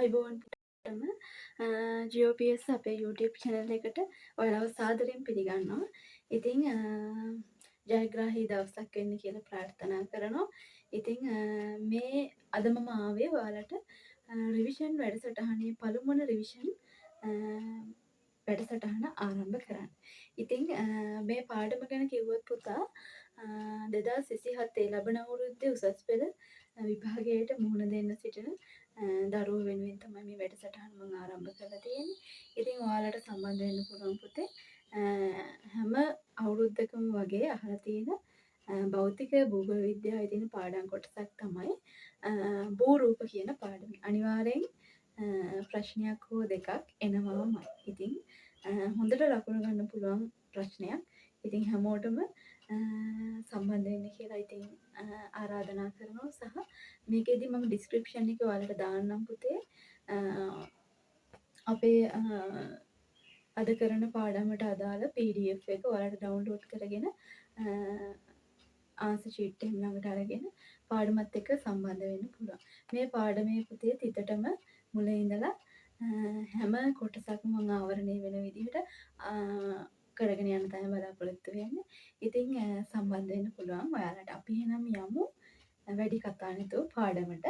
අයිබෝන්ටම ජෝපස් අපේ YouTube channel එකට ඔයාලව සාදරයෙන් පිළිගන්නවා. ඉතිං ජයග්‍රාහී දවසක් වෙන්න කියලා ප්‍රාර්ථනා කරනවා. ඉතිං මේ අද මම ආවේ ඔයාලට රිවිෂන් වැඩසටහනේ පළමුවන රිවිෂන් වැඩසටහන ආරම්භ කරන්න. ඉතිං මේ පාඩම ගැන කිව්වොත් පුතා 2027 ලබන අවුරුද්දේ උසස් පෙළ විභාගයට මුහුණ දෙන්න සිටින දරුවෝ වෙනුවෙන් තමයි මේ වැඩසටහන මම ආරම්භ කරලා තියෙන්නේ. ඉතින් ඔයාලට සම්බන්ධ වෙන්න පුළුවන් පුතේ. හැම අවුරුද්දකම වගේ අහලා තියෙන භෞතික භූගෝල විද්‍යාවේ තියෙන පාඩම් කොටසක් තමයි භූ රූප කියන පාඩම. අනිවාර්යෙන් ප්‍රශ්නයක් හෝ දෙකක් එනවාමයි. ඉතින් හොඳට ලකුණු ගන්න පුළුවන් ප්‍රශ්නයක්. ඉතින් හැමෝටම සම්බන්ධ වෙන්න කියලා ඉතින් ආරාධනා කරනවා. සහ මේකෙදි මම ඩිස්ක්‍රිප්ෂන් එකේ ඔයාලට දාන්නම් පුතේ අපේ අද කරන පාඩමට අදාළ PDF එක ඔයාලට ඩවුන්ලෝඩ් කරගෙන ආන්සර් ෂීට් එක ළඟට අරගෙන පාඩමත් එක්ක සම්බන්ධ වෙන්න පුළුවන්. මේ පාඩමේ පුතේ තිතටම මුල ඉඳලා හැම කොටසක්ම මම ආවරණය වෙන විදිහට කරගෙන යන්න තමයි බලාපොරොත්තු වෙන්නේ. ඉතින් සම්බන්ධ වෙන්න පුළුවන් ඔයාලට. අපි එහෙනම් යමු වැඩි කතා නැතුව පාඩමට.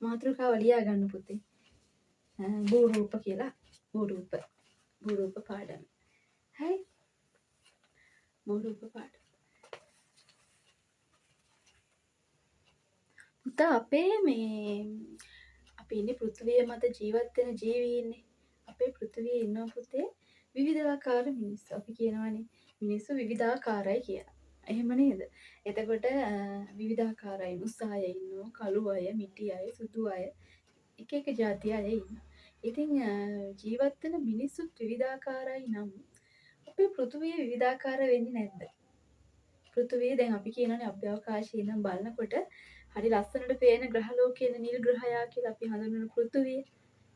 මාතෘකාව ලියා ගන්න පුතේ. භූ රූප කියලා භූ රූප පාඩම. හරි. භූ රූප පාඩම. පුතා අපි ඉන්නේ පෘථිවිය මත ජීවත් වෙන ජීවීන්නේ. අපේ පෘථිවියේ ඉන්නවා පුතේ විවිධාකාර මිනිස්සු. අපි කියනවානේ මිනිස්සු විවිධාකාරයි කියලා. එහෙම නේද? එතකොට විවිධාකාරයි උස් අය ඉන්නවා, කළු අය, මිටි අය, සුදු අය, එක එක જાති අය ඉන්නවා. ඉතින් ජීවත් වෙන මිනිස්සුත් විවිධාකාරයි නම් අපේ පෘථිවිය විවිධාකාර වෙන්නේ නැද්ද? පෘථිවිය දැන් අපි කියනවානේ අභ්‍යවකාශයේ ඉඳන් බලනකොට හරි ලස්සනට පේන ග්‍රහ ලෝකයේ නිල් ග්‍රහයා කියලා අපි හඳුන්වන පෘථිවිය.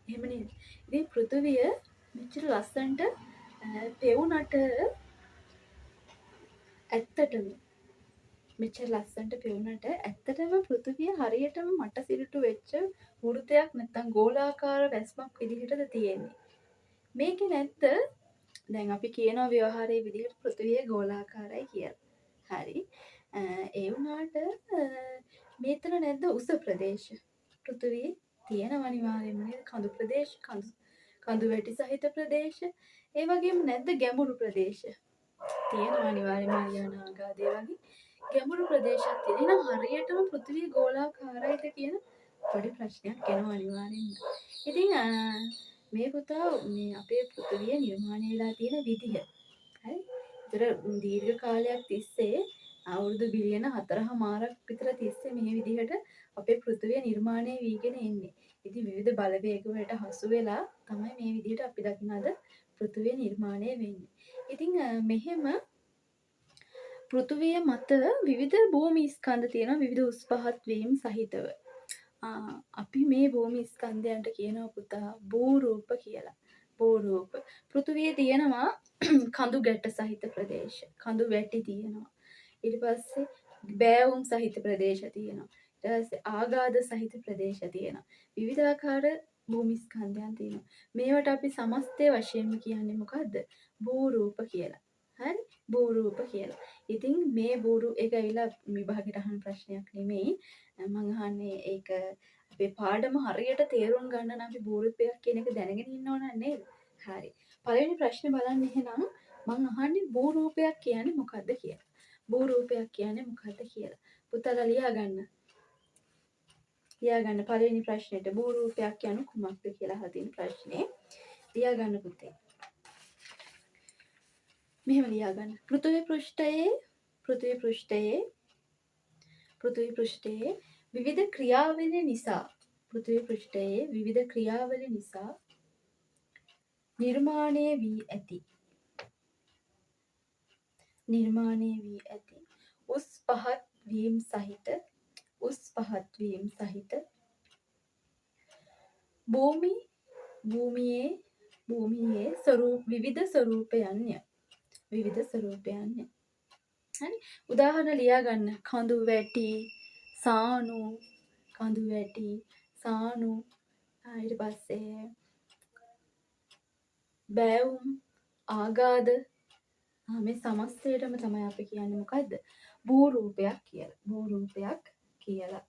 එහෙම නේද? ඉතින් පෘථිවිය මෙච්චර ලස්සනට පෙවුනට ඇත්තටම මෙච්චර ලස්සනට පෙවුනට ඇත්තටම පෘථිවිය හරියටම මට සිරුටු වෙච්ච වෘතයක් නැත්තම් ගෝලාකාර වැස්මක් විදිහටද තියෙන්නේ. මේකේ නැත්ද දැන් අපි කියනවා ව්‍යවහාරයේ විදිහට පෘථිවිය ගෝලාකාරයි කියලා. හරි. ඒ වුණාට මේතන නැද්ද උස ප්‍රදේශ? පෘථිවියේ තියෙන අනිවාර්යයෙන්ම නේද කඳු ප්‍රදේශ, කඳු වැටි සහිත ප්‍රදේශ, ඒ වගේම නැද්ද ගැඹුරු ප්‍රදේශ? තියෙනවා අනිවාර්යයෙන්ම ආරියානා ආගාදේ වගේ ගැඹුරු ප්‍රදේශයක් තියෙන. එහෙනම් හරියටම පෘථිවිය ගෝලාකාරයිද කියන පොඩි ප්‍රශ්නයක් එනවා අනිවාර්යෙන්ම. ඉතින් මේ පුතා මේ අපේ පෘථිවිය නිර්මාණය වෙලා තියෙන විදිහ. හරි. ඒතර දීර්ඝ කාලයක් තිස්සේ අවුරුදු බිලියන 4.5ක් විතර තිස්සේ මේ විදිහට අපේ පෘථිවිය නිර්මාණය වීගෙන එන්නේ. ඉතින් විවිධ බලවේග වලට හසු වෙලා තමයි මේ විදිහට අපි දකින අද පෘථිවිය නිර්මාණය වෙන්නේ. ඉතින් මෙහෙම පෘථිවිය මත විවිධ භූමි ස්කන්ධ තියෙනවා විවිධ උස් පහත් වීම් සහිතව. අපි මේ භූමි ස්කන්ධයන්ට කියනවා පුතා භූ රූප කියලා. භූ රූප. පෘථිවියේ තියෙනවා කඳු ගැට සහිත ප්‍රදේශ. කඳු වැටි තියෙනවා. ඊට පස්සේ බෑවුම් සහිත ප්‍රදේශ තියෙනවා. ඊට පස්සේ ආගාධ සහිත ප්‍රදේශ තියෙනවා. විවිධාකාර භූමි ස්කන්ධයන් තියෙනවා. මේවට අපි සමස්තය වශයෙන්ම කියන්නේ මොකද්ද? භූ රූප කියලා. හරි? භූ රූප කියලා. ඉතින් මේ භූ රූප එක ඇවිල්ලා විභාගයට අහන ප්‍රශ්නයක් නෙමෙයි. මම අහන්නේ ඒක අපේ පාඩම හරියට තේරුම් ගන්න නම් අපි භූ රූපයක් කියන එක දැනගෙන ඉන්න ඕන නේද? හරි. පළවෙනි ප්‍රශ්නේ බලන්න එහෙනම් මම අහන්නේ භූ රූපයක් කියන්නේ මොකද්ද කියලා. භූ රූපයක් කියන්නේ මොකද්ද කියලා. පුතාලා ලියා ගන්න. ලියා ගන්න පළවෙනි ප්‍රශ්නෙට භූ රූපයක් කියන්නේ කුමක්ද කියලා අහලා තියෙන ප්‍රශ්නේ. ලියා ගන්න පුතේ. මෙහෙම ලියා ගන්න. පෘථිවි පෘෂ්ඨයේ විවිධ ක්‍රියාවලිය නිසා නිර්මාණය වී ඇති උස් පහත් වීම් සහිත භූමියේ විවිධ ස්වරූපයන්ය. හරි. උදාහරණ ලියා ගන්න. කඳු වැටි, සානු, ඊට පස්සේ බෑවුම් ආගාද මේ සමස්තයටම තමයි අපි කියන්නේ මොකද්ද? භූ රූපයක් කියලා. භූ රූපයක් කියලා.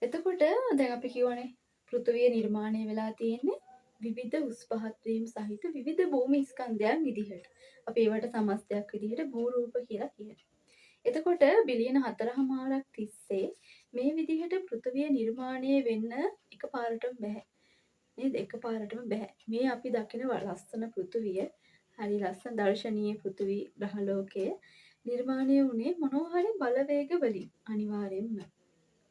එතකොට දැන් අපි කියවනේ පෘථුවිය නිර්මාණය වෙලා තියෙන්නේ විවිධ උස් පහත් වීම සහිත විවිධ භූමි ස්කන්ධයන් විදිහට. අපි ඒවට සමස්තයක් විදිහට භූ රූප කියලා කියනවා. එතකොට බිලියන 4.5ක් තිස්සේ මේ විදිහට පෘථුවිය නිර්මාණය වෙන්න එකපාරටම බෑ. නේද? එකපාරටම බෑ. මේ අපි දකින ලස්සන පෘථුවිය, හරි ලස්සන දර්ශනීය පෘථුවි ග්‍රහලෝකය නිර්මාණය වුණේ මොනවා හරි බලවේග වලින්.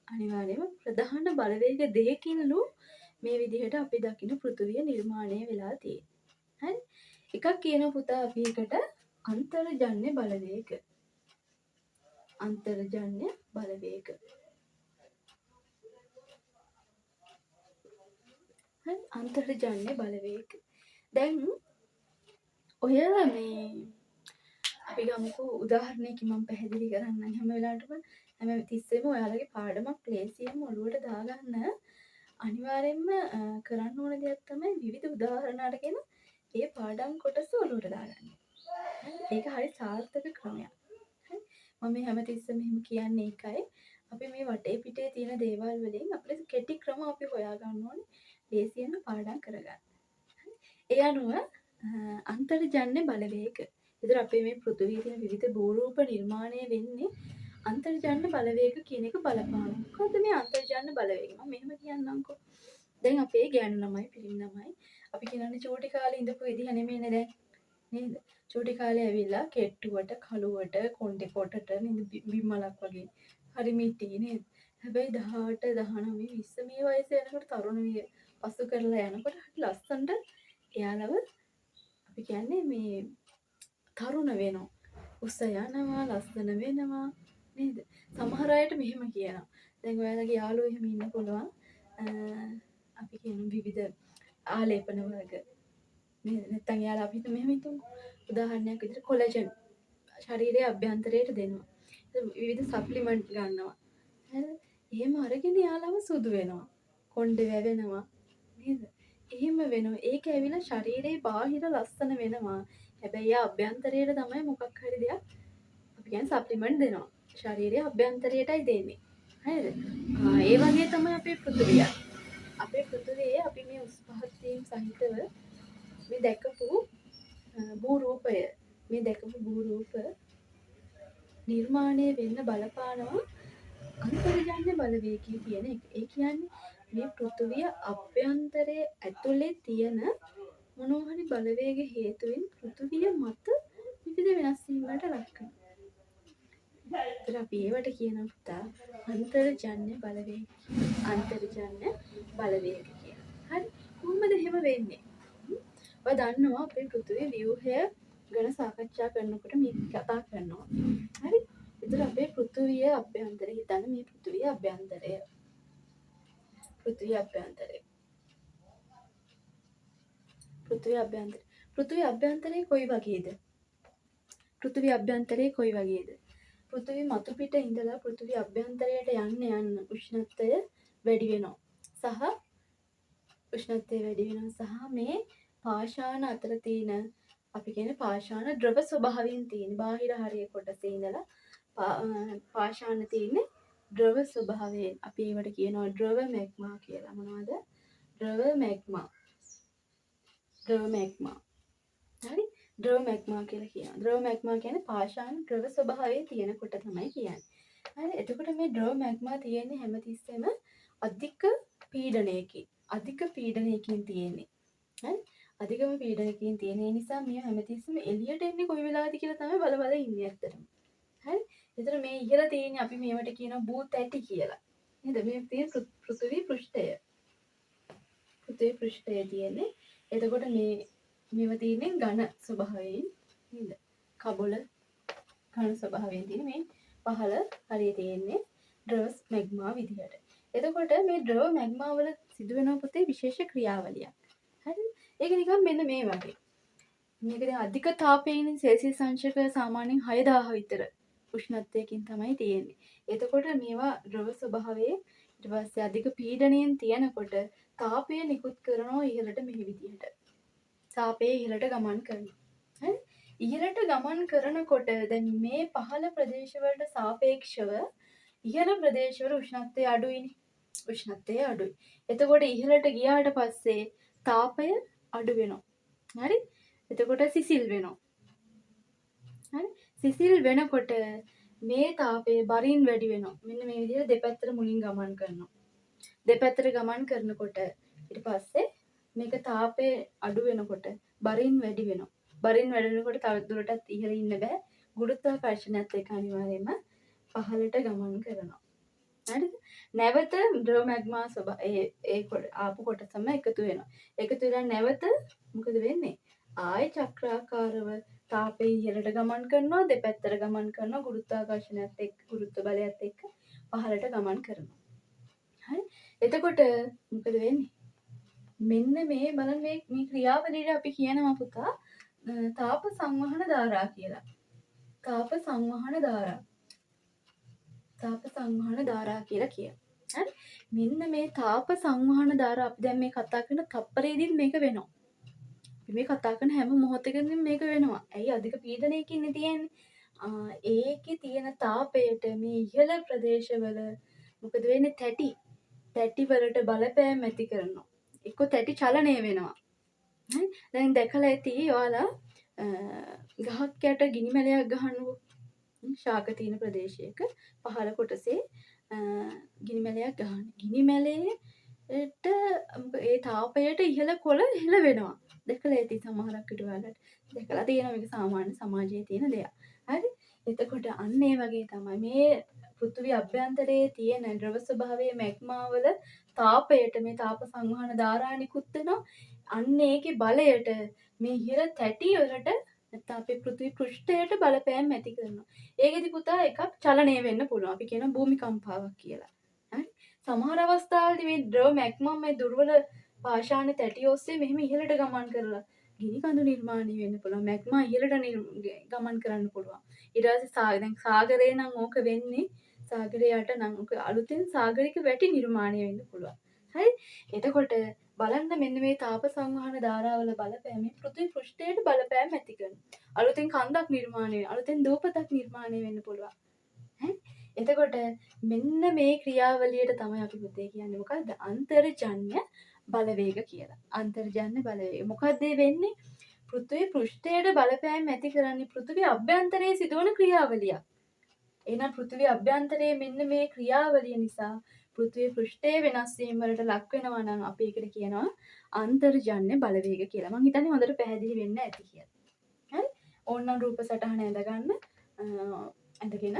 අනිවාර්යයෙන්ම ප්‍රධාන බලවේග දෙකකින්ලු මේ විදිහට අපි දකින පෘථුවිය නිර්මාණය වෙලා තියෙන්නේ. හරි? එකක් කියන පුතා අපි එකට අන්තර්ජන්‍ය බලවේග. අන්තර්ජන්‍ය බලවේග. හරි? අන්තර්ජන්‍ය බලවේග. දැන් ඔය මේ අපි ගමුකෝ උදාහරණයකින් මම පැහැදිලි කරන්නම් හැම වෙලාවටම හැම තිස්සෙම ඔයාලගේ පාඩමක් ලේසියෙන්ම ඔළුවට දාගන්න අනිවාර්යෙන්ම කරන්න ඕන දෙයක් තමයි විවිධ උදාහරණ අරගෙන ඒ පාඩම් කොටස ඔළුවට දාගන්න. ඒක හරි සාර්ථක ක්‍රමයක්. හරි? මම මේ හැමතිස්සෙම එහෙම කියන්නේ ඒකයි. අපි මේ වටේ පිටේ තියෙන දේවල් වලින් අපිට කෙටි ක්‍රම අපි හොයාගන්න ඕනේ. ලේසියෙන්ම පාඩම් කරගන්න. ඒ අනුව අන්තර්ජන්‍ය බලවේග. ඒතර අපේ මේ පෘථිවියේ තියෙන විවිධ භූරූප නිර්මාණය වෙන්නේ අන්තර්ජන්‍ය බලවේග කියන එක බලපාන. මොකද්ද මේ අන්තර්ජන්‍ය බලවේග? මම මෙහෙම කියන්නම්කෝ. දැන් අපේ ගෑනු ළමයි පිරිමි ළමයි අපි කියන්නේ චූටි කාලේ ඉඳපු විදිහ නෙමෙයිනේ දැන්. නේද? චූටි කාලේ ඇවිල්ලා කෙට්ටුවට, කළුවට, කොණ්ඩේ කොටට නේද බිම්මලක් වගේ. හරි මිටි නේද? හැබැයි 18, 19, 20 මේ වයසේ යනකොට තරුණ විය පසු කරලා යනකොට හරි ලස්සනට එයාලව අපි කියන්නේ මේ තරුණ වෙනවා. උස යනවා, ලස්සන වෙනවා නේද? සමහර අයට මෙහෙම කියනවා. දැන් ඔයාලගේ යාළුවෝ එහෙම ඉන්න පුළුවන්. අපි කියන විවිධ ආලේපන වර්ග නේද? නැත්නම් යාළුවා අපිට මෙහෙම හිතමු. උදාහරණයක් විදිහට කොලජන් ශරීරයේ අභ්‍යන්තරයට දෙනවා. විවිධ සප්ලිමන්ට් ගන්නවා. හරිද? එහෙම අරගෙන යාළුවව සුදු වෙනවා. කොණ්ඩේ වැවෙනවා නේද? එහෙම වෙනවා. ඒක ඇවිල්ලා ශරීරයේ බාහිර ලස්සන වෙනවා. හැබැයි යා අභ්‍යන්තරයට තමයි මොකක් හරි දෙයක් අපි කියන්නේ සප්ලිමන්ට් දෙනවා. ශරීරයේ අභ්‍යන්තරයටයි දෙන්නේ. හරිද? ඒ වගේ තමයි අපේ පෘථිවිය. අපේ පෘථිවියේ අපි මේ උස් පහත් වීම සහිතව මේ දැකපු භූ රූපය මේ දැකපු භූ රූප නිර්මාණය වෙන්න බලපානවා අන්තර්ජන්‍ය බලවේගය කියන එක. ඒ කියන්නේ මේ පෘථිවිය අභ්‍යන්තරයේ ඇතුලේ තියෙන මොනවා හරි බලවේග හේතුවෙන් පෘථිවිය මත විවිධ වෙනස් වීම් වලට ලක් කරනවා. ඒතර අපි ඒවට කියන පුතා අන්තර්ජන්‍ය බලවේග. අන්තර්ජන්‍ය බලවේග කියලා. හරි? කොහොමද එහෙම වෙන්නේ? ඔය දන්නවා අපේ පෘථිවියේ ව්‍යුහය ගැන සාකච්ඡා කරනකොට මේ කතා කරනවා. හරි? ඒතර අපේ පෘථිවිය අභ්‍යන්තරය හිතන්න මේ පෘථිවිය අභ්‍යන්තරය. පෘථිවිය අභ්‍යන්තරය. පෘථිවිය අභ්‍යන්තරය. පෘථිවිය අභ්‍යන්තරය කොයි වගේද? පෘථිවිය අභ්‍යන්තරය කොයි වගේද? පෘථිවි මතු පිට ඉඳලා පෘථිවි අභ්‍යන්තරයට යන්න උෂ්ණත්වය වැඩි වෙනවා. සහ උෂ්ණත්වය වැඩි වෙනවා සහ මේ පාෂාණ අතර තියෙන අපි කියන පාෂාණ ද්‍රව ස්වභාවයෙන් තියෙන බාහිර හරිය කොටසේ ඉඳලා පාෂාණ තියෙන්නේ ද්‍රව ස්වභාවයෙන්. අපි ඒවට කියනවා ද්‍රව මැග්මා කියලා. මොනවද? ද්‍රව මැග්මා. ද්‍රව මැග්මා. හරි? ද්‍රව මැග්මා කියලා කියනවා. ද්‍රව මැග්මා කියන්නේ පාෂාණ ද්‍රව ස්වභාවයේ තියෙන කොට තමයි කියන්නේ. හරි? එතකොට මේ ද්‍රව මැග්මා තියෙන්නේ හැමතිස්සෙම අධික පීඩනයකින්. අධික පීඩනයකින් තියෙන්නේ. හරි? අධිකම පීඩනයකින් තියෙන නිසා මේ හැමතිස්සෙම එළියට එන්නේ කොයි වෙලාවද කියලා තමයි බල බල ඉන්නේ ඇත්තටම. හරි? ඒතර මේ ඉහළ තියෙන්නේ අපි මේවට කියනවා භූත ඇටි කියලා. නේද? මේ තියෙන පෘථිවි පෘෂ්ඨය. පෘථිවි පෘෂ්ඨය තියෙන්නේ. එතකොට මේව තියෙන්නේ ඝන ස්වභාවයෙන් නේද? කබොල ඝන ස්වභාවයෙන් තියෙන මේ පහළ හරිය තියෙන්නේ ද්‍රව මැග්මා විදිහට. එතකොට මේ ද්‍රව මැග්මා වල සිදුවෙන පුතේ විශේෂ ක්‍රියාවලියක්. හරි? ඒක නිකන් මෙන්න මේ වගේ. මේක දැන් අධික තාපයෙන් සෙල්සියස් අංශක සාමාන්‍යයෙන් 6000 විතර උෂ්ණත්වයකින් තමයි තියෙන්නේ. එතකොට මේවා ද්‍රව ස්වභාවයේ ඊට පස්සේ අධික පීඩනයෙන් තියෙනකොට තාපය නිකුත් කරනවා ඉහළට මේ විදිහට. තාපය ඉහළට ගමන් කරනවා. හරි? ඉහළට ගමන් කරනකොට දැන් මේ පහළ ප්‍රදේශවලට සාපේක්ෂව ඉහළ ප්‍රදේශවල උෂ්ණත්වය අඩුයිනේ. උෂ්ණත්වය අඩුයි. එතකොට ඉහළට ගියාට පස්සේ තාපය අඩු වෙනවා. හරි? එතකොට සිසිල් වෙනවා. හරි? සිසිල් වෙනකොට මේ තාපය බරින් වැඩි වෙනවා. මෙන්න මේ විදිහට දෙපැත්තට මුලින් ගමන් කරනවා. දෙපැත්තට ගමන් කරනකොට ඊට පස්සේ මේක තාපය අඩු වෙනකොට බරින් වැඩි වෙනවා. බරින් වැඩි වෙනකොට තව දුරටත් ඉහළ ඉන්න බෑ. ගුරුත්වාකර්ෂණයත් එක්ක අනිවාර්යයෙන්ම පහළට ගමන් කරනවා. හරිද? නැවත ද්‍රව මැග්මා ආපු කොටසම එකතු වෙනවා. එකතු වෙලා නැවත මොකද වෙන්නේ? ආය චක්‍රාකාරව තාපය ඉහළට ගමන් කරනවා, දෙපැත්තට ගමන් කරනවා, ගුරුත්වාකර්ෂණයත් එක්ක ගුරුත්ව බලයත් එක්ක පහළට ගමන් කරනවා. හරි? එතකොට මොකද වෙන්නේ? මෙන්න මේ බලන්න මේ ක්‍රියාවලියට අපි කියනවා පුතා තාප සංවහන ධාරා කියලා. තාප සංවහන ධාරා. තාප සංවහන ධාරා කියලා කියනවා. හරි? මෙන්න මේ තාප සංවහන ධාරා අපි දැන් මේ කතා කරන තප්පරයේදීත් මේක වෙනවා. අපි මේ කතා කරන හැම මොහොතකදීම මේක වෙනවා. ඇයි අධික පීඩනයකින් තියෙන්නේ? ඒකේ තියෙන තාපයට මේ ඉහළ ප්‍රදේශවල මොකද වෙන්නේ? තැටි වලට බලපෑම් ඇති කරනවා. එක්ක තැටි චලනය වෙනවා. හරි? දැන් දැකලා ඇති ඔයාලා ගහක් යට ගිනි මැලයක් ගහන්නකො. ශාක තියෙන ප්‍රදේශයක පහළ කොටසේ ගිනි මැලයක් ගහන්න. ගිනි මැලේට ඒ තාපයට ඉහළ කොළ හෙළ වෙනවා. දැකලා ඇති සමහරක් විට ඔයාලට. දැකලා තියෙනවා මේක සාමාන්‍ය සමාජයේ තියෙන දෙයක්. හරි? එතකොට අන්න ඒ වගේ තමයි මේ පෘථිවි අභ්‍යන්තරයේ තියෙන ද්‍රව ස්වභාවයේ මැග්මා වල තාපයට මේ තාප සංවහන ධාරා නිකුත් වෙනවා. අන්න ඒකේ බලයට මේ ඉහළ තැටි වලට නැත්නම් අපේ පෘථිවි පෘෂ්ඨයට බලපෑම් ඇති කරනවා. ඒකෙදි පුතා එකක් චලනය වෙන්න පුළුවන්. අපි කියන භූමිකම්පාවක් කියලා. හරි? සමහර අවස්ථාවලදී මේ ද්‍රව මැග්මා මේ දුර්වල පාෂාණ තැටි ඔස්සේ මෙහෙම ඉහළට ගමන් කරලා ගිනි කඳු නිර්මාණය වෙන්න පුළුවන්. මැග්මා ඉහළට ගමන් කරන්න පුළුවන්. ඊට පස්සේ දැන් සාගරේ නම් ඕක වෙන්නේ සාගරේ යට නම් අලුතෙන් සාගරික වැටි නිර්මාණය වෙන්න පුළුවන්. හරි? එතකොට බලන්න මෙන්න මේ තාප සංවහන ධාරාවල බලපෑම මේ පෘථිවි පෘෂ්ඨයට බලපෑම් ඇති කරනවා. අලුතෙන් කන්දක් නිර්මාණය වෙනවා. අලුතෙන් දූපතක් නිර්මාණය වෙන්න පුළුවන්. හරි? එතකොට මෙන්න මේ ක්‍රියාවලියට තමයි අපි පුතේ කියන්නේ මොකද්ද? අන්තර්ජන්‍ය බලවේග කියලා. අන්තර්ජන්‍ය බලවේග. මොකද්ද වෙන්නේ? පෘථිවි පෘෂ්ඨයට බලපෑම් ඇති කරන්නේ පෘථිවි අභ්‍යන්තරයේ සිදුවන ක්‍රියාවලියක්. එහෙනම් පෘථිවි අභ්‍යන්තරයේ මෙන්න මේ ක්‍රියාවලිය නිසා පෘථිවි පෘෂ්ඨයේ වෙනස් වීම වලට ලක් වෙනවා නම් අපි ඒකට කියනවා අන්තර්ජන්‍ය බලවේග කියලා. මම හිතන්නේ හොඳට පැහැදිලි වෙන්න ඇති කියලා. හරි? ඕනනම් රූප සටහන ඇඳගන්න. ඇඳගෙන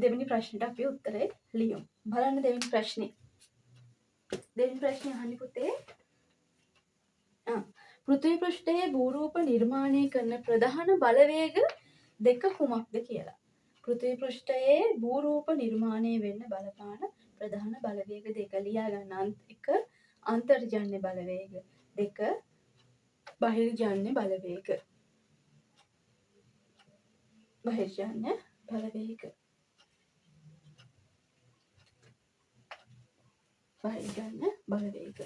දෙවෙනි ප්‍රශ්නෙට අපි උත්තරේ ලියමු. බලන්න දෙවෙනි ප්‍රශ්නේ. දෙවෙනි ප්‍රශ්නේ අහන්නේ පුතේ. පෘථිවි පෘෂ්ඨයේ භූරූප නිර්මාණය කරන ප්‍රධාන බලවේග දෙක කුමක්ද කියලා. පෘථිවි පෘෂ්ඨයේ භූරූප නිර්මාණය වෙන්න බලපාන ප්‍රධාන බලවේග දෙක ලියා ගන්න. එක අන්තර්ජන්‍ය බලවේග, දෙක බහිර්ජන්‍ය බලවේග. බහිර්ජන්‍ය බලවේග. බහිර්ජන්‍ය බලවේග.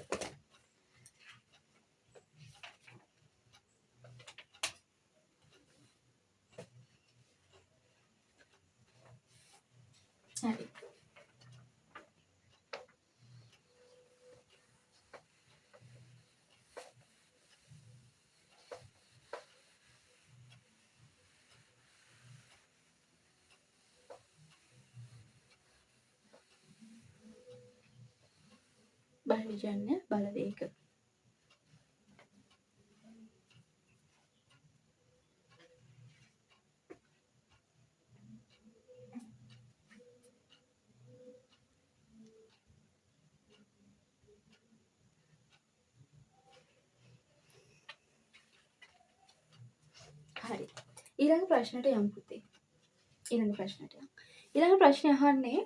හරි. බහිර්ජන්‍ය බලවේග. හරි. ඊළඟ ප්‍රශ්නට යමු පුතේ. ඊළඟ ප්‍රශ්නට යමු. ඊළඟ ප්‍රශ්නේ අහන්නේ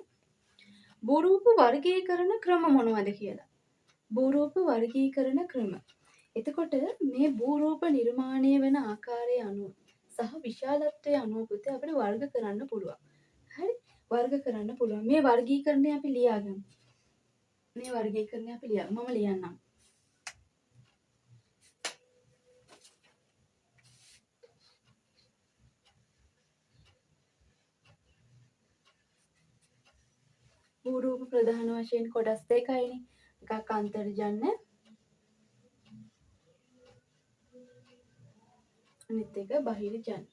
භූරූප වර්ගීකරණ ක්‍රම මොනවද කියලා. භූරූප වර්ගීකරණ ක්‍රම. එතකොට මේ භූරූප නිර්මාණය වෙන ආකාරය අනුව සහ විශාලත්වය අනුව පුතේ අපිට වර්ග කරන්න පුළුවන්. හරි? වර්ග කරන්න පුළුවන්. මේ වර්ගීකරණය අපි ලියාගමු. මේ වර්ගීකරණය අපි මම ලියන්නම්. භූරූප ප්‍රධාන වශයෙන් කොටස් දෙකයිනේ. එකක් අන්තර්ජන්‍ය අනිත් එක බහිර්ජන්‍ය.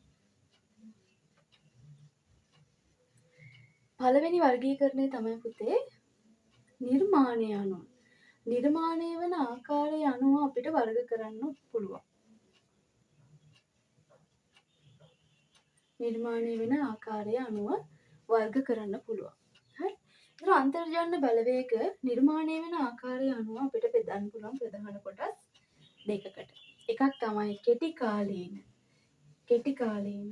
පළවෙනි වර්ගීකරණය තමයි පුතේ නිර්මාණය අනුව. නිර්මාණය වන ආකාරය අනුව අපිට වර්ග කරන්න පුළුවන්. නිර්මාණය වෙන ආකාරය අනුව වර්ග කරන්න පුළුවන්. හරි? ඒතර අන්තර්ජන්‍ය බලවේග නිර්මාණය වෙන ආකාරය අනුව අපිට බෙදන්න පුළුවන් ප්‍රධාන කොටස් දෙකකට. එකක් තමයි කෙටි කාලීන. කෙටි කාලීන.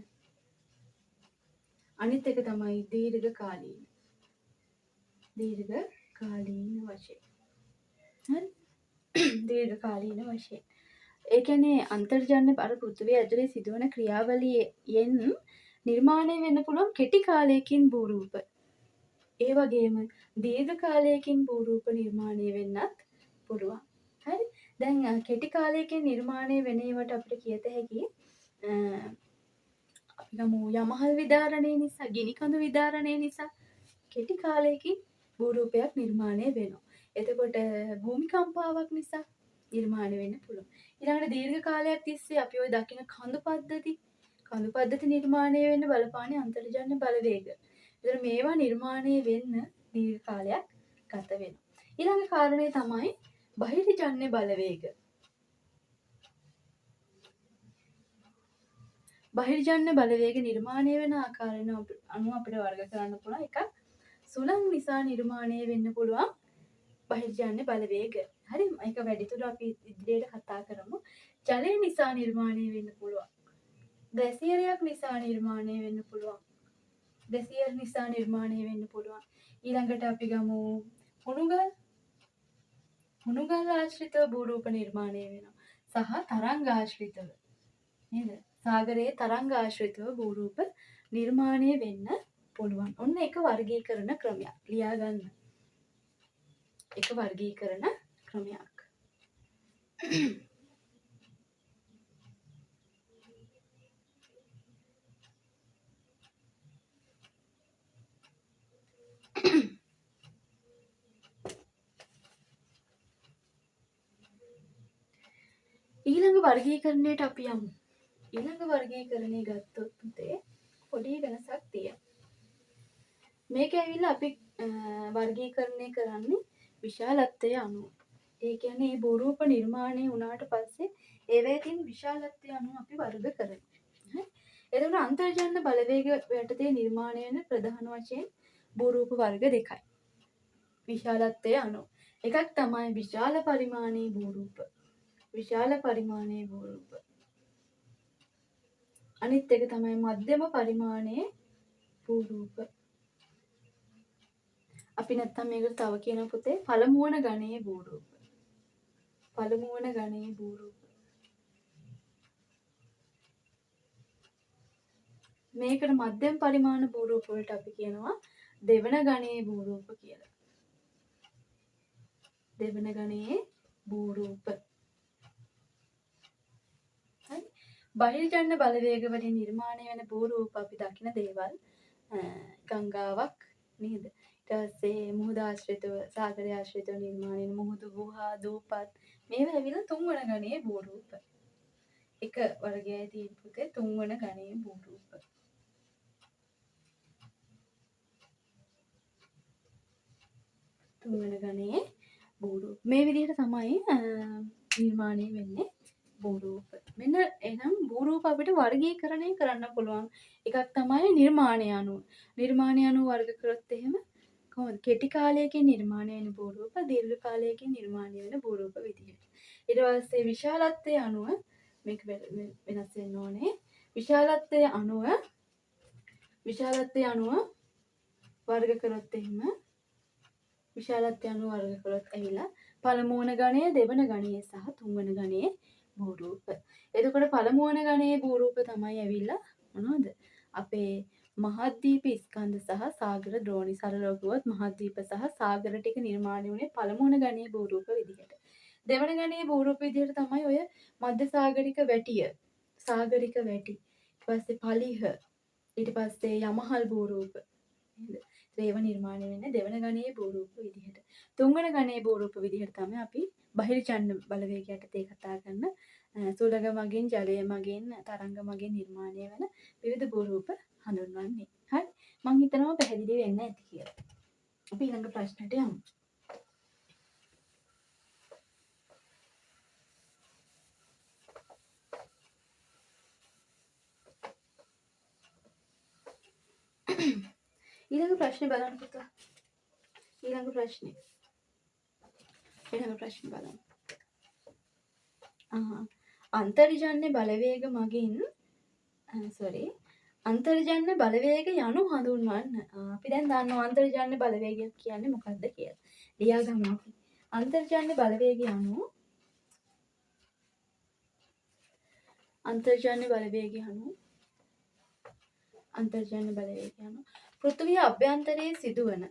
අනිත් එක තමයි දීර්ඝ කාලීන. දීර්ඝ කාලීන වශයෙන්. හරි? දීර්ඝ කාලීන වශයෙන්. ඒ කියන්නේ අන්තර්ජන්‍ය අර පෘථිවිය ඇතුලේ සිදුවන ක්‍රියාවලියෙන් නිර්මාණය වෙන්න පුළුවන් කෙටි කාලයකින් භූරූප. ඒ වගේම දීර්ඝ කාලයකින් භූරූප නිර්මාණය වෙන්නත් පුළුවන්. හරි? දැන් කෙටි කාලයකින් නිර්මාණය වෙන ඒවාට අපිට කියත හැකි අපි ගමු යමහල් විදාරණය නිසා, ගිනි කඳු විදාරණය නිසා කෙටි කාලයකින් භූරූපයක් නිර්මාණය වෙනවා. එතකොට භූමිකම්පාවක් නිසා නිර්මාණය වෙන්න පුළුවන්. ඊළඟට දීර්ඝ කාලයක් තිස්සේ අපි ওই දකින කඳු පද්ධති නිර්මාණය වෙන්න බලපාන්නේ අන්තර්ජන්‍ය බලවේග. ඒතර මේවා නිර්මාණය වෙන්න දීර්ඝ කාලයක් ගත වෙනවා. ඊළඟ කාරණය තමයි බහිර්ජන්‍ය බලවේග. බහිර්ජන්‍ය බලවේග නිර්මාණය වෙන ආකාරය අනුව අපිට වර්ග කරන්න පුළුවන්. එකක් සුළං නිසා නිර්මාණය වෙන්න පුළුවන් බහිර්ජන්‍ය බලවේග. හරි? ඒක වැඩිදුර අපි ඉදිරියට කතා කරමු. ජලය නිසා නිර්මාණය වෙන්න පුළුවන්. ග්ලැසියරයක් නිසා නිර්මාණය වෙන්න පුළුවන්. ග්ලැසියර් නිසා නිර්මාණය වෙන්න පුළුවන්. ඊළඟට අපි ගමු හුණුගල් ආශ්‍රිතව භූරූප නිර්මාණය වෙනවා. සහ තරංග ආශ්‍රිතව. නේද? සාගරයේ තරංග ආශ්‍රිතව භූරූප නිර්මාණය වෙන්න පුළුවන්. ඔන්න එක වර්ගීකරණ ක්‍රමයක්. ලියා ගන්න. එක වර්ගීකරණ ක්‍රමයක්. ඊළඟ වර්ගීකරණයට අපි යමු. ඊළඟ වර්ගීකරණය ගත්තොත් පුතේ පොඩි වෙනසක් තියෙනවා. මේක ඇවිල්ලා අපි වර්ගීකරණය කරන්නේ විශාලත්වය අනුව. ඒ කියන්නේ මේ භූරූප නිර්මාණය වුණාට පස්සේ ඒවැය තියෙන විශාලත්වය අනුව අපි වර්ග කරනවා. එතකොට අන්තර්ජන්‍ය බලවේග යටතේ නිර්මාණය වෙන ප්‍රධාන වශයෙන් භූරූප වර්ග දෙකයි. විශාලත්වය අනුව. එකක් තමයි විශාල පරිමාණයේ භූරූප. විශාල පරිමාණයේ භූරූප. අනිත් එක තමයි මධ්‍යම පරිමාණයේ භූරූප. අපි නැත්තම් මේකට තව කියන පුතේ පළමු වන ගණයේ භූරූප. පළමු වන ගණයේ භූරූප. මේකට මධ්‍යම පරිමාණ භූරූප වලට අපි කියනවා දෙවන ගණයේ භූරූප කියලා. දෙවන ගණයේ භූරූප. හරි? බහිර්ජන්‍ය බලවේග වලින් නිර්මාණය වෙන භූරූප අපි දකින දේවල් ගංගාවක් නේද? ඊට පස්සේ මුහුද ආශ්‍රිතව, සාගරය ආශ්‍රිතව නිර්මාණය වෙන මුහුදු ගුහා, දූපත් මේවා ඇවිල්ලා තුන්වන ගණයේ භූරූප. එක වර්ගයයි තියෙන පුතේ තුන්වන ගණයේ භූරූප. තුන්වන ගණයේ භූරූප. මේ විදිහට තමයි නිර්මාණය වෙන්නේ භූරූප. මෙන්න එහෙනම් භූරූප අපිට වර්ගීකරණය කරන්න පුළුවන්. එකක් තමයි නිර්මාණය අනුව. නිර්මාණය අනුව වර්ග කරොත් එහෙම කොහොමද? කෙටි කාලයකින් නිර්මාණය වෙන භූරූප, දීර්ඝ කාලයකින් නිර්මාණය වෙන භූරූප විදිහට. ඊට පස්සේ විශාලත්වය අනුව මේක වෙනස් වෙන්න ඕනේ. විශාලත්වය අනුව වර්ග කරොත් එහෙම විශාලත්වය අනුව වර්ග කළොත් ඇවිල්ලා පළමු වන ගණය, දෙවන ගණය සහ තුන්වන ගණයේ භූරූප. එතකොට පළමු වන ගණයේ භූරූප තමයි ඇවිල්ලා මොනවද? අපේ මහද්වීප ස්කන්ධ සහ සාගර ද්‍රෝණි. සරලව කිව්වොත් මහද්වීප සහ සාගර ටික නිර්මාණය වුණේ පළමු වන ගණයේ භූරූප විදිහට. දෙවන ගණයේ භූරූප විදිහට තමයි ඔය මධ්‍ය සාගරික වැටිය, සාගරික වැටි. ඊට පස්සේ පලිහ, ඊට පස්සේ යමහල් භූරූප. නේද? ඒව නිර්මාණය වෙන්නේ දෙවන ගණයේ භූරූප විදිහට. තුන්වන ගණයේ භූරූප විදිහට තමයි අපි බහිර්චන්න බලවේග යටතේ කතා කරන සුළඟ මගින්, ජලය මගින්, තරංග මගින් නිර්මාණය වෙන විවිධ භූරූප හඳුන්වන්නේ. හරි? මම හිතනවා පැහැදිලි වෙන්න ඇති කියලා. අපි ඊළඟ ප්‍රශ්නට යමු. ඊළඟ ප්‍රශ්නේ බලන්න පුතා. ඊළඟ ප්‍රශ්නේ බලන්න. අන්තර්ජන්‍ය බලවේග මගින් අන්තර්ජන්‍ය බලවේග යනු හඳුන්වන්න. අපි දැන් දන්නවා අන්තර්ජන්‍ය බලවේගයක් කියන්නේ මොකක්ද කියලා. ලියා ගමු අපි. අන්තර්ජන්‍ය බලවේග යනු පෘථිවිය අභ්‍යන්තරයේ සිදුවන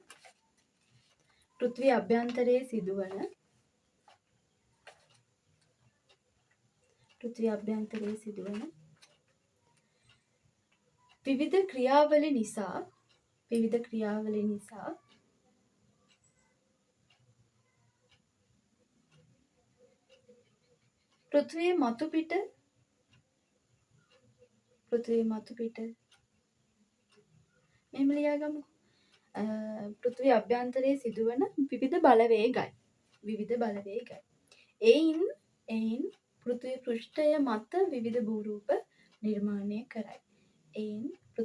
විවිධ ක්‍රියාවලි නිසා පෘථිවිය මතු පිට මෙහෙම ලියාගමු. පෘථිවිය අභ්‍යන්තරයේ සිදුවන විවිධ බලවේගයි. එයින්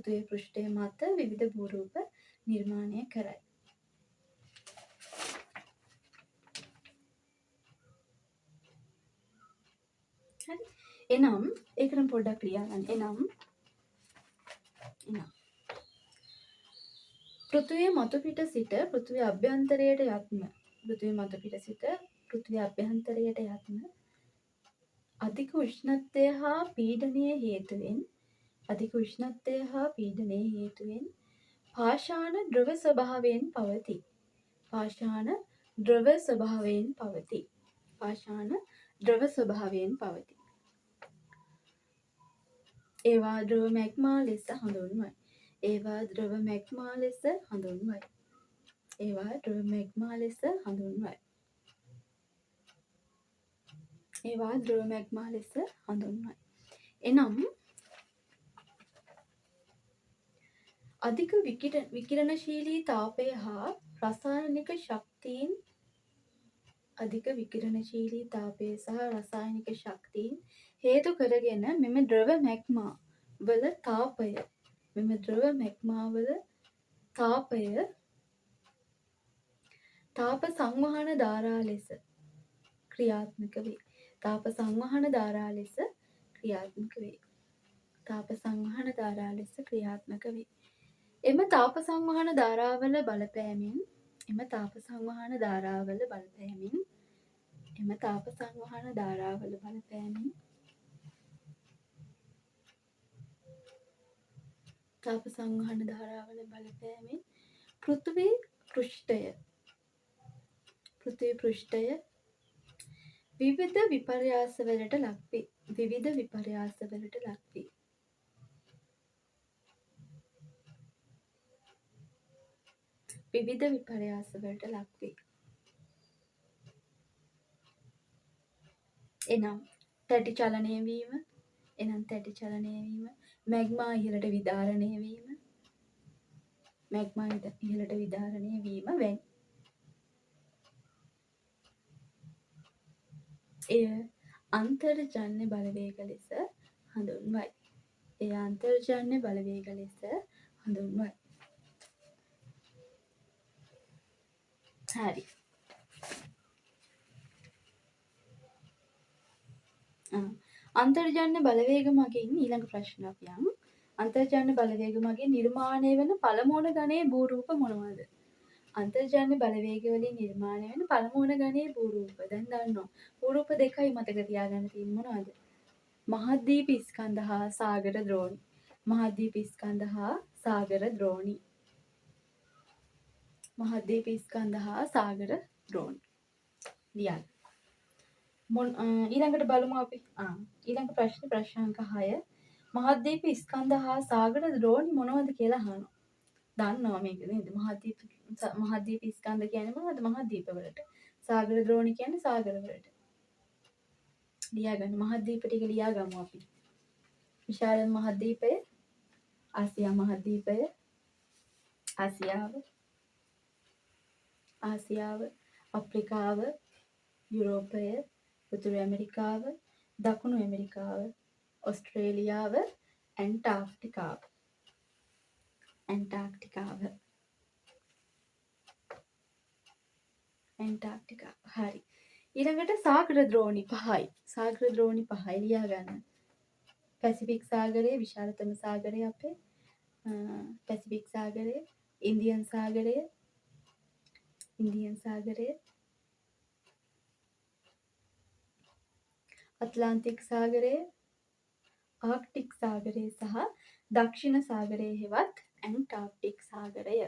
පෘථිවි පෘෂ්ඨය මත විවිධ භූරූප නිර්මාණය කරයි. හරි. එනම් ඒකනම් පොඩ්ඩක් ලියාගන්න. එනම් පෘථිවිය මතු පිට සිට පෘථිවිය අභ්‍යන්තරයට යත්ම අධික උෂ්ණත්වය හා පීඩනය හේතුවෙන් පාෂාණ ද්‍රව ස්වභාවයෙන් පවතී. ඒවා ද්‍රව මැග්මා ලෙස හඳුන්වයි. එනම් අධික විකිරණශීලී තාපය හා රසායනික ශක්තීන් හේතු කරගෙන මෙම ද්‍රව මැග්මා වල තාපය තාප සංවහන ධාරා ලෙස ක්‍රියාත්මක වේ. එම තාප සංවහන ධාරාවල බලපෑමෙන් පෘථිවි පෘෂ්ඨය විවිධ විපර්යාසවලට ලක්වේ. එනම් තැටි චලනය වීම, මැග්මා ඉහළට විදාරණය වීම වැනි. එය අන්තර්ජන්‍ය බලවේග ලෙස හඳුන්වයි. හරි. අන්තර්ජන්‍ය බලවේග මගින් ඊළඟ ප්‍රශ්නයක් යමු. අන්තර්ජන්‍ය බලවේග මගින් නිර්මාණය වන පළමු වන ගණයේ භූරූප මොනවාද? අන්තර්ජාල බලවේග වලින් නිර්මාණය වෙන පළමු වන ගණයේ භූරූප. දැන් දන්නවා. භූරූප දෙකයි මතක තියාගන්න තියෙන්නේ මොනවද? මහද්වීප ස්කන්ධ හා සාගර ද්‍රෝණි. මහද්වීප ස්කන්ධ හා සාගර ද්‍රෝණි. මහද්වීප ස්කන්ධ හා සාගර ද්‍රෝණි. ලියන්න. ඊළඟට බලමු අපි. ඊළඟ ප්‍රශ්න අංක 6. මහද්වීප ස්කන්ධ හා සාගර ද්‍රෝණි මොනවද කියලා අහනවා. දන්නවා මේක නේද? මහද්වීප ස්කන්ධ කියන්නේ මොනවද? මහද්වීප වලට. සාගර ද්‍රෝණි කියන්නේ සාගර වලට. ලියාගන්න. මහද්වීප ටික ලියාගමු අපි. විශාල මහද්වීපය, ආසියා මහද්වීපය, ආසියාව, අප්‍රිකාව, යුරෝපය, උතුරු ඇමරිකාව, දකුණු ඇමරිකාව, ඔස්ට්‍රේලියාව, ඇන්ටාර්ක්ටිකාව. හරි. ඊළඟට සාගර ද්‍රෝණි 5යි. සාගර ද්‍රෝණි 5යි ලියා ගන්න. පැසිෆික් සාගරය විශාලතම සාගරය අපේ. පැසිෆික් සාගරය, ඉන්දියන් සාගරය, ඇට්ලාන්ටික් සාගරය, ආර්ක්ටික් සාගරය සහ දක්ෂිණ සාගරය හෙවත් ඇන්ටාර්ක්ටික් සාගරය.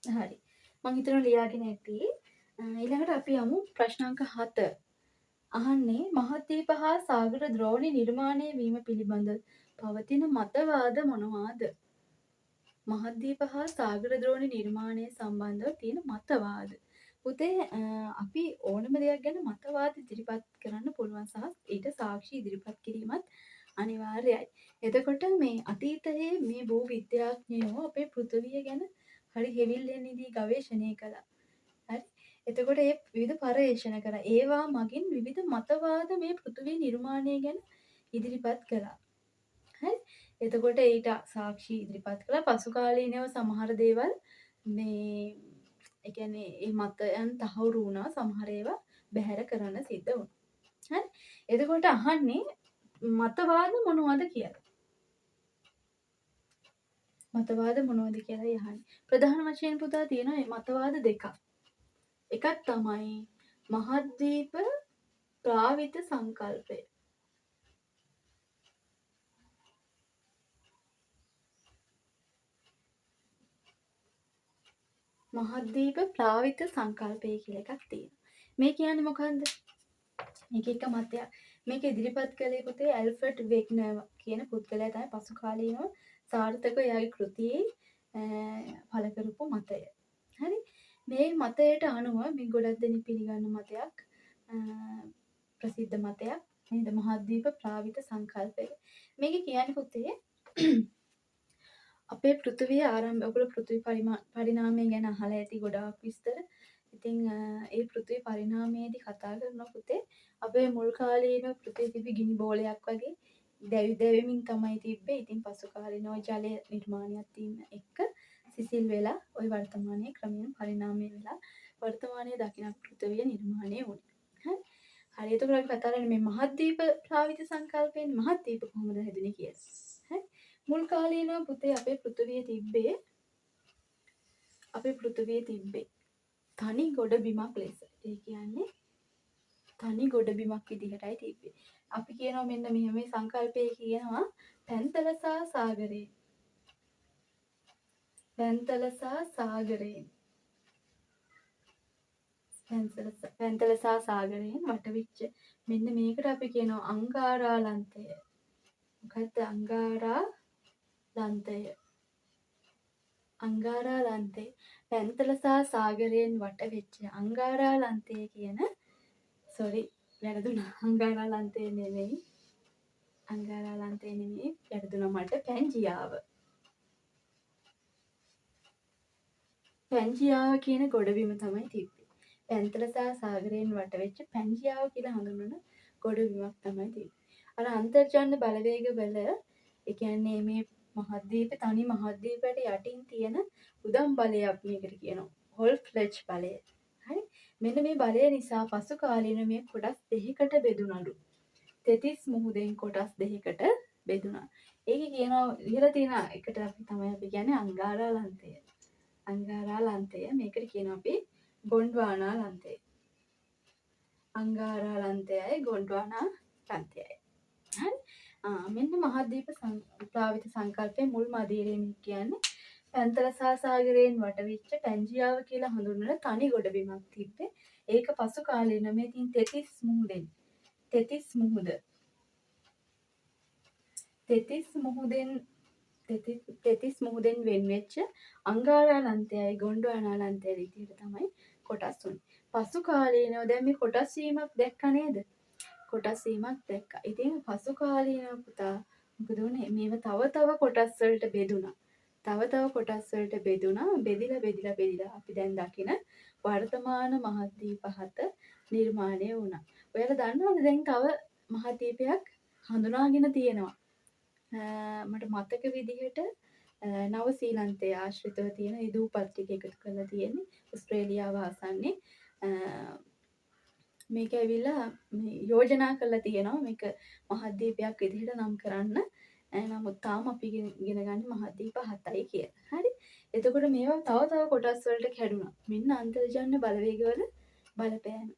හරි. මම හිතනවා ලියාගෙන ඇති. ඊළඟට අපි යමු ප්‍රශ්න අංක 7. අහන්නේ මහද්වීප හා සාගර ද්‍රෝණි නිර්මාණය වීම පිළිබඳ පවතින මතවාද මොනවාද? මහද්වීප හා සාගර ද්‍රෝණි නිර්මාණය සම්බන්ධව තියෙන මතවාද. පුතේ අපි ඕනම දෙයක් ගැන මතවාද ඉදිරිපත් කරන්න පුළුවන් සහ ඊට සාක්ෂි ඉදිරිපත් කිරීමත් අනිවාර්යයි. එතකොට මේ අතීතයේ මේ භූ විද්‍යාඥයෝ අපේ පෘථිවිය ගැන හරි හෙවිල්ලෙන්දී ගවේෂණය කළා. හරි. එතකොට ඒ විවිධ පර්යේෂණ කරා. ඒවා මගින් විවිධ මතවාද මේ පෘථිවිය නිර්මාණය ගැන ඉදිරිපත් කළා. හරි. එතකොට ඊට සාක්ෂි ඉදිරිපත් කළා. පසු කාලීනව සමහර දේවල් මේ ඒ කියන්නේ මේ මතයන් තහවුරු වුණා. සමහර ඒවා බැහැර කරන්න සිද්ධ වුණා. හරි. එතකොට අහන්නේ මතවාද මොනවද කියලා. මතවාද මොනවද කියලා යහන්නේ. ප්‍රධාන වශයෙන් පුතා තියෙනවා මතවාද දෙකක්. එකක් තමයි මහද්වීප ප්‍රාවිත සංකල්පය. මහද්වීප ප්‍රාවිත සංකල්පය කියලා එකක් තියෙනවා. මේ කියන්නේ මොකන්ද? මේක එක මතයක්. මේක ඉදිරිපත් කළේ පුතේ ඇල්ෆ්‍රඩ් වෙග්නර් කියන පුද්ගලයා තමයි පසු කාලීනව සාර්ථකව එයාගේ කෘතියේ පළ කරපු මතය. හරි. මේ මතයට අනුව මේ ගොඩක් දෙනෙක් පිළිගන්න මතයක් ප්‍රසිද්ධ මතයක් නේද? මහද්වීප ප්‍රාවිත සංකල්පය. මේක කියන්නේ පුතේ අපේ පෘථිවිය ආරම්භ ඔයගොල්ලෝ පෘථිවි පරිණාමය ගැන අහලා ඇති ගොඩාක් විස්තර. ඉතින් ඒ පෘථිවි පරිණාමයේදී කතා කරන පුතේ අපේ මුල් කාලීන පෘථිවි තිබි ගිනි බෝලයක් වගේ දැවෙමින් තමයි තිබ්බේ. ඉතින් පසු කාලීනව ජලය නිර්මාණයක් තියෙන එක සිසිල් වෙලා ওই වර්තමානයේ ක්‍රමයෙන් පරිණාමය වෙලා වර්තමානයේ දකින්න පෘථිවිය නිර්මාණය වුණේ. හරි. හරි. එතකොට අපි කතා කරන්නේ මේ මහද්වීප ප්‍රාවිත සංකල්පයෙන් මහද්වීප කොහොමද හැදුනේ කියලා. හරි. මුල් කාලීනව පුතේ අපේ පෘථිවිය තිබ්බේ තනි ගොඩබිමක් ලෙස. ඒ කියන්නේ තනි ගොඩබිමක් විදිහටයි තිබ්බේ. අපි කියනවා මෙන්න මෙහෙම මේ සංකල්පය කියනවා පැන්තල සහ සාගරයෙන්. පැන්තල සහ සාගරයෙන් වටවිච්ච මෙන්න මේකට අපි කියනවා අංගාරාලන්තය. මොකද්ද අංගාරාලන්තය. පැන්තල සහ සාගරයෙන් වටවෙච්ච අංගාරාලන්තය කියන වැරදුනා. අංගාරාලන්තය නෙමෙයි වැරදුනා මට. පැන්ජියාව කියන ගොඩබිම තමයි තිබ්බේ. පැන්තල සහ සාගරයෙන් වටවෙච්ච පැන්ජියාව කියලා හඳුන්වන ගොඩබිමක් තමයි තිබ්බේ. අර අන්තර්ජාල බලවේග වල ඒ කියන්නේ මේ තනි මහද්වීපයට යටින් තියෙන උදම් බලය අපි මේකට කියනවා හොල් ෆ්ලෙජ් බලය. හරි. මෙන්න මේ බලය නිසා පසු කාලීන මේ කොටස් දෙකකට බෙදුනලු. තෙතිස් මුහුදෙන් කොටස් දෙකකට බෙදුනා. ඒක කියනවා ඉහළ තියෙන එකට අපි තමයි අපි කියන්නේ අංගාරාලන්තය. අංගාරාලන්තය මේකට කියනවා අපි ගොන්ඩ්වානාලන්තය. අංගාරාලන්තයයි ගොන්ඩ්වානාලන්තයයි. හරි. මෙන්න මහද්වීප ප්‍රාවිත සංකල්පයේ මුල් මදීරේ කියන්නේ පැන්තල සහ සාගරයෙන් වටවිච්ච පැංජියාව කියලා හඳුන්වන තනි ගොඩබිමක් තිබ්බේ. ඒක පසු කාලීන මේ තින් තෙතිස් මුහුදෙන් වෙන්වෙච්ච අංගාරාලන්තයයි ගොන්ඩ්වානාලන්තය විදිහට තමයි කොටස් වුනේ. පසු කාලීනව දැන් මේ කොටස් වීමක් දැක්ක නේද? කොටස් වීමක් දැක්කා. ඉතින් පසු කාලීනව පුතා මොකද උනේ? මේව තව කොටස් වලට බෙදුනා. තව කොටස් වලට බෙදුනා. බෙදිලා අපි දැන් දකින වර්තමාන මහද්වීප 7 නිර්මාණය වුණා. ඔයාලා දන්නවද දැන් තව මහද්වීපයක් හඳුනාගෙන තියෙනවා. මට මතක විදිහට නව ශ්‍රීලන්තයේ ආශ්‍රිතව තියෙන ඒ දූපත් ටික එකතු කරලා තියෙන්නේ ඕස්ට්‍රේලියාව ආසන්නේ. මේක ඇවිල්ලා යෝජනා කරලා තියෙනවා මේක මහද්වීපයක් විදිහට නම් කරන්න. නමුත් තාම අපි ඉගෙන ගන්න මහද්වීප 7යි කියලා. හරි. එතකොට මේවා තව කොටස් වලට කැඩුනා. මෙන්න අන්තර්ජාන බලවේගවල බලපෑම.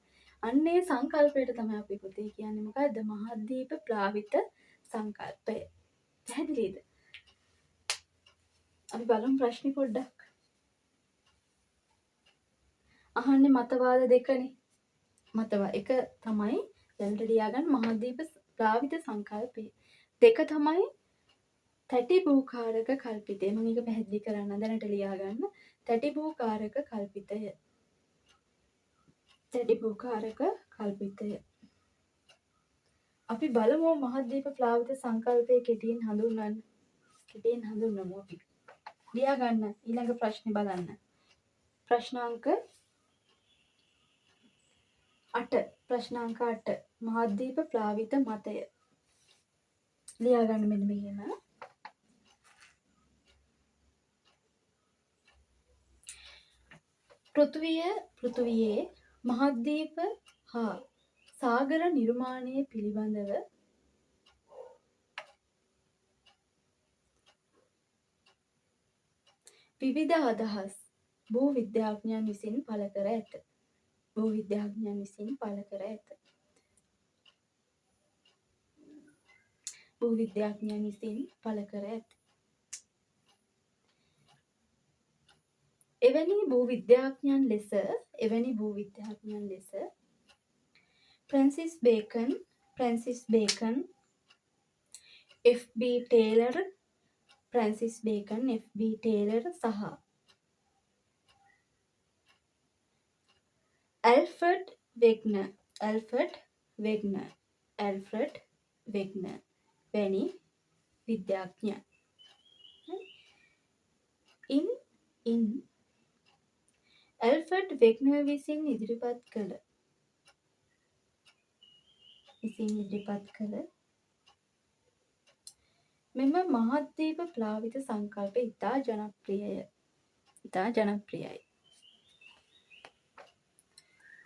අන්නේ සංකල්පයට තමයි අපි පුතේ කියන්නේ මොකද්ද? මහද්වීප ප්ලාවිත සංකල්පය. පැහැදිලිද? අපි බලමු ප්‍රශ්නේ පොඩ්ඩක්. අහන්නේ මතවාද දෙකනේ. එක තමයි දැනට ලියාගන්න මහද්වීප ප්ලාවිත සංකල්පය. දෙක තමයි තැටි භූකාරක කල්පිතය. මම මේක පැහැදිලි කරන්න දැනට ලියාගන්න. තැටි භූකාරක කල්පිතය. තැටි භූකාරක කල්පිතය. අපි බලමු මහද්වීප ප්ලාවිත සංකල්පය කෙටියෙන් හඳුන්වමු අපි. ලියාගන්න ඊළඟ ප්‍රශ්නේ බලන්න. ප්‍රශ්නාංක 8 මහද්වීප ප්ලාවිත මතය. ලියාගන්න මෙන්න මෙහෙම. පෘථුවියේ මහද්වීප හා සාගර නිර්මාණය පිළිබඳව විවිධ අදහස් භූවිද්‍යාඥයන් විසින් පළ කර ඇත. එවැනි භූවිද්‍යාඥයන් ලෙස ෆ්‍රැන්සිස් බේකන්, F.B. ටේලර් සහ ඇල්ෆ්‍රඩ් වෙග්නර් වැනි විද්‍යාඥයන්. ඇල්ෆ්‍රඩ් වෙග්නර් විසින් ඉදිරිපත් කළ මෙම මහද්වීප ප්ලාවිත සංකල්පය ඉතා ජනප්‍රියයි.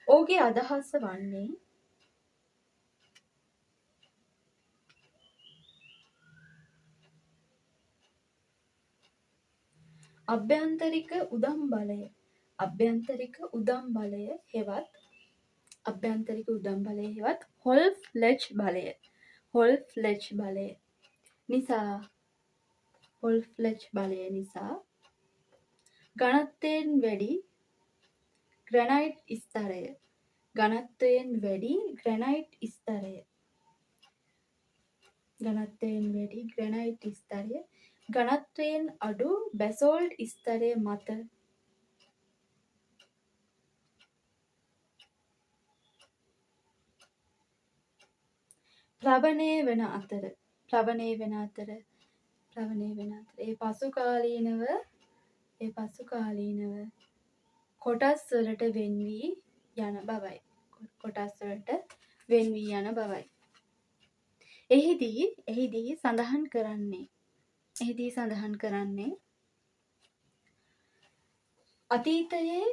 ඔහුගේ අදහස වන්නේ අභ්‍යන්තරික උදම් බලය හෙවත් හොල් ෆ්ලෙජ් බලය නිසා ඝනත්වයෙන් වැඩි ග්‍රැනයිට් ස්තරය ඝනත්වයෙන් අඩු බැසෝල්ට් ස්තරය මත ප්ලවනය වන අතර ඒ පසු කාලීනව කොටස් වලට වෙන් වී යන බවයි. එහිදී සඳහන් කරන්නේ අතීතයේ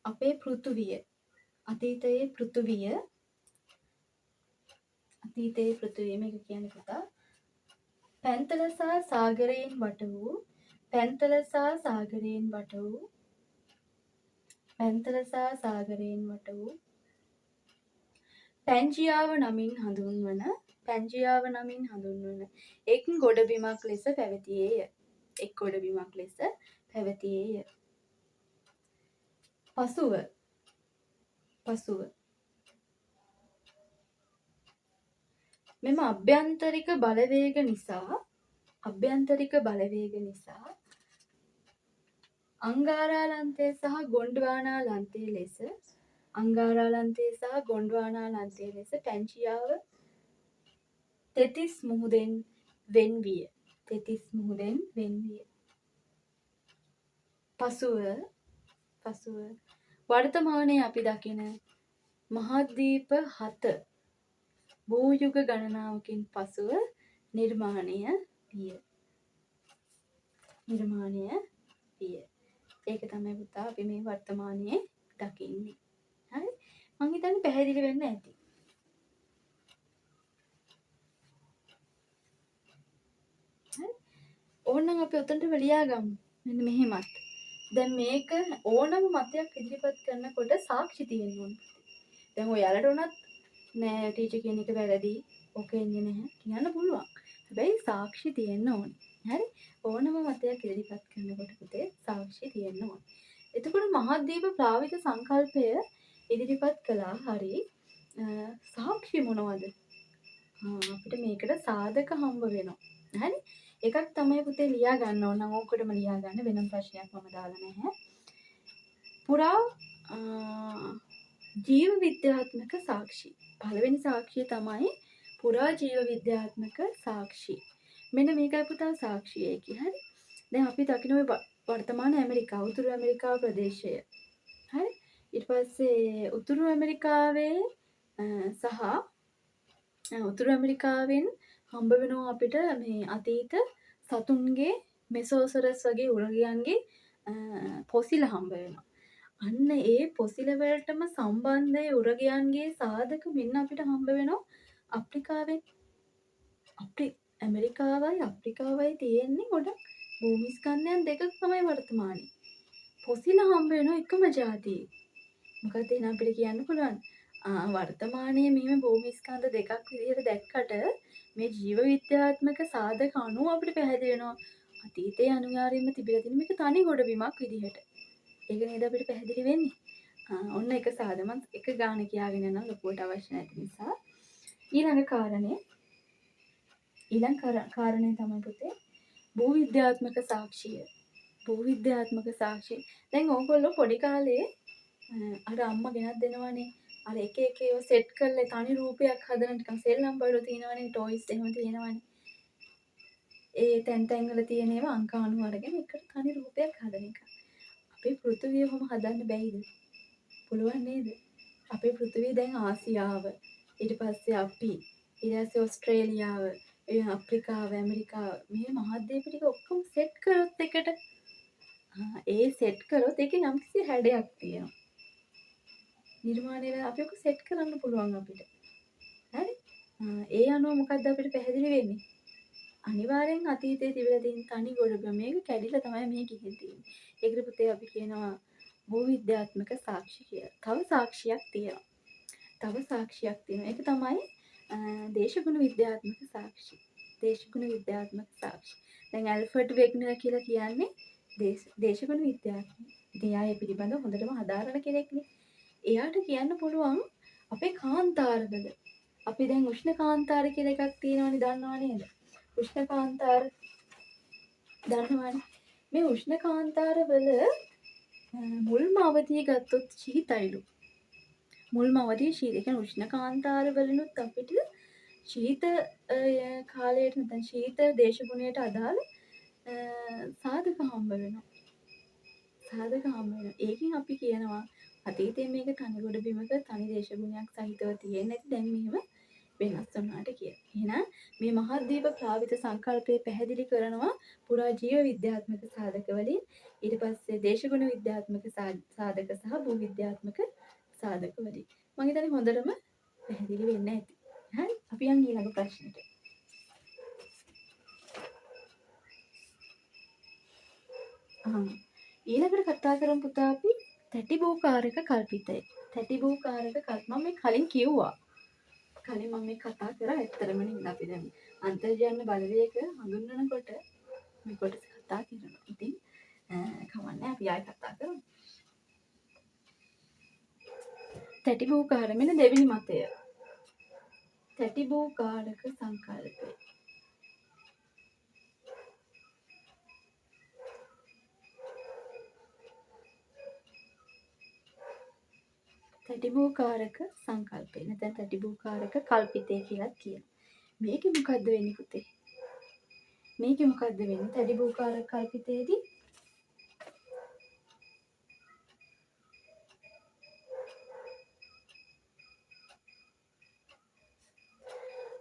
අපේ පෘථුවිය අතීතයේ පෘථුවිය මේක කියන්නේ පුතා පැන්තල සහ සාගරයෙන් වට වූ පැංජියාව නමින් හඳුන්වන එක් ගොඩබිමක් ලෙස පැවතියේය. පසුව මෙම අභ්‍යන්තරික බලවේග නිසා අංගාරාලන්තය සහ ගොන්ඩ්වානාලන්තය ලෙස පැංචියාව තෙතිස් මුහුදෙන් වෙන් විය. පසුව වර්තමානයේ අපි දකින මහද්වීප 7 භූයුග ගණනාවකින් පසුව නිර්මාණය විය. ඒක තමයි පුතා අපි මේ වර්තමානයේ දකින්නේ. හරි? මං හිතන්නේ පැහැදිලි වෙන්න ඇති. හරි? ඕනනම් අපි උතන්ටම ලියාගමු. මෙන්න මෙහෙමත්. දැන් මේක ඕනම මතයක් ඉදිරිපත් කරනකොට සාක්ෂි තියෙන්න ඕනේ. දැන් ඔයාලට උනත් නෑ ටීචර් කියන එක වැරදි. ඕක එන්නේ නැහැ කියන්න පුළුවන්. හැබැයි සාක්ෂි තියෙන්න ඕනේ. හරි? ඕනම මතයක් ඉදිරිපත් කරනකොට පුතේ සාක්ෂි තියෙන්න ඕනේ. එතකොට මහද්වීප ප්ලාවිත සංකල්පය ඉදිරිපත් කළා. හරි. සාක්ෂි මොනවද? අපිට මේකට සාධක හම්බ වෙනවා. හරි? එකක් තමයි පුතේ ලියා ගන්න ඕන. නම් ඕකටම ලියා ගන්න වෙනම ප්‍රශ්නයක් මම දාලා නැහැ. පුරා ජීව විද්‍යාත්මක සාක්ෂි. පළවෙනි සාක්ෂිය තමයි පුරා ජීව විද්‍යාත්මක සාක්ෂි. මෙන්න මේකයි පුතා සාක්ෂිය කියන්නේ. හරි? දැන් අපි දකින ඔය වර්තමාන ඇමරිකාව, උතුරු ඇමරිකාව ප්‍රදේශය. හරි? ඊට පස්සේ උතුරු ඇමරිකාවේ සහ උතුරු ඇමරිකාවෙන් හම්බ වෙනවා අපිට මේ අතීත සතුන්ගේ මෙසෝසරස් වගේ උරගයන්ගේ පොසිල හම්බ වෙනවා. අන්න ඒ පොසිල වලටම සම්බන්ධ උරගයන්ගේ සාධක මෙන්න අපිට හම්බ වෙනවා අප්‍රිකාවෙන්. ඇමරිකාවයි අප්‍රිකාවයි තියෙන්නේ ගොඩක් භූමිස්කන්ධයන් දෙකක් තමයි වර්තමානයේ. පොසිල හම්බ වෙනවා එකම ජාතියේ. මොකද එහෙනම් අපිට කියන්න පුළුවන් වර්තමානයේ මෙහෙම භූමිස්කන්ධ දෙකක් විදිහට දැක්කට මේ ජීව විද්‍යාත්මක සාධක අනුව අපිට පැහැදිලි වෙනවා අතීතයේ අනිවාර්යයෙන්ම තිබිලා තියෙන මේක තනි ගොඩබිමක් විදිහට. ඒක නේද අපිට පැහැදිලි වෙන්නේ. ඔන්න එක සාධමත් එක ගාන කියාගෙන යනවා ලොකුවට අවශ්‍ය නැති නිසා. ඊළඟ කාරණේ තමයි පුතේ භූවිද්‍යාත්මක සාක්ෂිය. දැන් ඕගොල්ලෝ පොඩි කාලේ අර අම්මා ගෙනත් දෙනවනේ අර එක ඒවා සෙට් කරලා තනි රූපයක් හදන නිකන් සෙල්ලම් වල තියෙනවනේ ටොයිස් එහෙම තියෙනවනේ. ඒ තැන් වල තියෙන ඒවා අංක 90 අරගෙන එකට තනි රූපයක් හදන එක. අපේ පෘථිවිය කොහොම හදන්න බැයිද? පුළුවන් නේද? අපේ පෘථිවිය දැන් ආසියාව, ඊට පස්සේ අපි, ඊට පස්සේ ඕස්ට්‍රේලියාව, අප්‍රිකාව, ඇමරිකාව මේ මහද්වීප ටික ඔක්කොම සෙට් කරොත් එකට ඒ සෙට් කරොත් ඒකේ යම්කිසි හැඩයක් තියෙනවා. නිර්මාණය වෙලා අපි ඔක සෙට් කරන්න පුළුවන් අපිට. හරි? ඒ අනුව මොකද්ද අපිට පැහැදිලි වෙන්නේ? අනිවාර්යෙන් අතීතයේ තිබිලා තියෙන තනි ගොඩබිම මේක කැඩිලා තමයි මේ ගිහින් තියෙන්නේ. ඒකට පුතේ අපි කියනවා භූවිද්‍යාත්මක සාක්ෂි කියලා. තව සාක්ෂියක් තියෙනවා. ඒක තමයි දේශගුණ විද්‍යාත්මක සාක්ෂි. දැන් ඇල්ෆර්ඩ් වෙග්නර් කියලා කියන්නේ දේශගුණ විද්‍යාඥයෙක්. ඉතින් එයා ඒ පිළිබඳව හොඳටම හදාරන කෙනෙක්නේ. එයාට කියන්න පුළුවන් අපේ කාන්තාරවල අපි දැන් උෂ්ණ කාන්තාර කියලා එකක් තියෙනවනේ දන්නව නේද? උෂ්ණ කාන්තාර දන්නවනේ. මේ උෂ්ණ කාන්තාරවල මුල්ම අවධිය ගත්තොත් ශීතයිලු. ඒ කියන්නේ උෂ්ණ කාන්තාරවලුත් අපිට ශීත කාලයට නැත්නම් ශීත දේශගුණයට අදාළ සාධක හම්බ වෙනවා. ඒකෙන් අපි කියනවා අතීතයේ මේක තනි ගොඩ බිමක තනි දේශගුණයක් සහිතව තියෙන්නේ නැති දැන් මෙහෙම වෙනස් වුණාට කියලා. එහෙනම් මේ මහද්වීප ප්ලාවිත සංකල්පය පැහැදිලි කරනවා පුරා ජීව විද්‍යාත්මක සාධක වලින් ඊට පස්සේ දේශගුණ විද්‍යාත්මක සාධක සහ භූ විද්‍යාත්මක සාධක වැඩි. මම හිතන්නේ හොඳටම පැහැදිලි වෙන්න ඇති. හරි අපි යන් ඊළඟ ප්‍රශ්නෙට. ඊළඟට කතා කරමු පුතා අපි තැටිබූකාරක කල්පිතය. තැටිබූකාරක කල්ප මම මේ කලින් කිව්වා. කලින් මම මේ කතා කරා ඇත්තරම නෙමෙයි අපි දැන් අන්තර්ජාන බලවේග හඳුන්වනකොට මේ කොටස කතා කරනවා. ඉතින් කවන්නේ අපි ආයෙ කතා කරමු. තැටිබූකාර මෙන්න දෙවෙනි මතය. තැටිබූකාරක සංකල්පය. තැටිබූකාරක සංකල්පය. නැත්නම් තැටිබූකාරක කල්පිතය කියලා කියනවා. මේකේ මොකද්ද වෙන්නේ පුතේ? මේකේ මොකද්ද වෙන්නේ? තැටිබූකාරක කල්පිතයේදී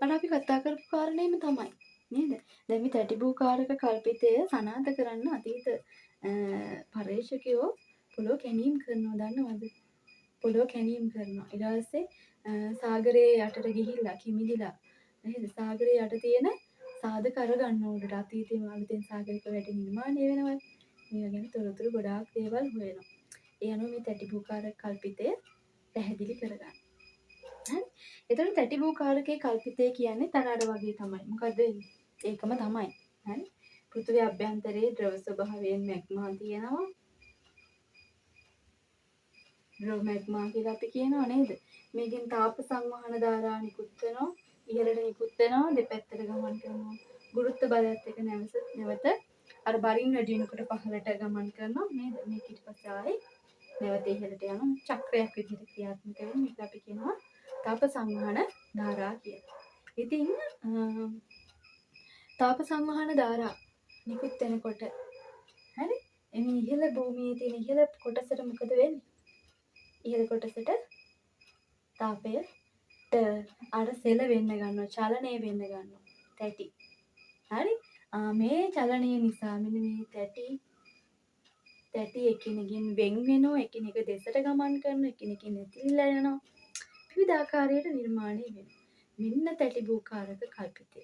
අර අපි කතා කරපු කාරණේම තමයි. නේද? දැන් මේ තැටිබූකාරක කල්පිතය සනාථ කරන්න අතීත පර්යේෂකයෝ පොළොව කැණීම් කරනවා දන්නවද? පොළොව කැණීම් කරනවා. ඊට පස්සේ සාගරයේ යටට ගිහිල්ලා කිමිදිලා නේද? සාගරයේ යට තියෙන සාධක අරගන්න උඩට අතීතයේ අලුතෙන් සාගරික වැඩි නිර්මාණය වෙනවා. මේවා ගැන තොරතුරු ගොඩාක් දේවල් හොයනවා. ඒ අනුව මේ තැටිබූකාරක කල්පිතය පැහැදිලි කරගන්න. හරි? එතකොට තැටිබූකාරකයේ කල්පිතය කියන්නේ තරාඩ වගේ තමයි. මොකද ඒකම තමයි. හරි? පෘථිවි අභ්‍යන්තරයේ ද්‍රව ස්වභාවයෙන් මැග්මා තියෙනවා. ද්‍රව මැග්මා කියලා අපි කියනවා නේද? මේකෙන් තාප සංවහන ධාරා නිකුත් වෙනවා. ඉහළට නිකුත් වෙනවා. දෙපැත්තට ගමන් කරනවා. ගුරුත්ව බලයත් එක්ක නැවත අර බරින් වැඩි වෙනකොට පහළට ගමන් කරනවා නේද? මේක ඊට පස්සේ ආයේ නැවත ඉහළට යන චක්‍රයක් විදිහට ක්‍රියාත්මක වෙන මේක අපි කියනවා තාප සංවහන ධාරා කියලා. ඉතින් තාප සංවහන ධාරා නිකුත් වෙනකොට හරි එනි ඉහළ භූමියේ තියෙන ඉහළ කොටසට මොකද වෙන්නේ? ඉහළ කොටසට තාපයට අර සෙල වෙන්න ගන්නවා චලනය වෙන්න ගන්නවා තැටි. හරි? මේ චලනය නිසා මෙන්න මේ තැටි එකිනෙකින් වෙන් වෙනවා එකිනෙක දෙසට ගමන් කරනවා එකිනෙකින් නැතිලා යනවා. විවිධ ආකාරයට නිර්මාණය වෙනවා. මෙන්න තැටිබූකාරක කල්පිතය.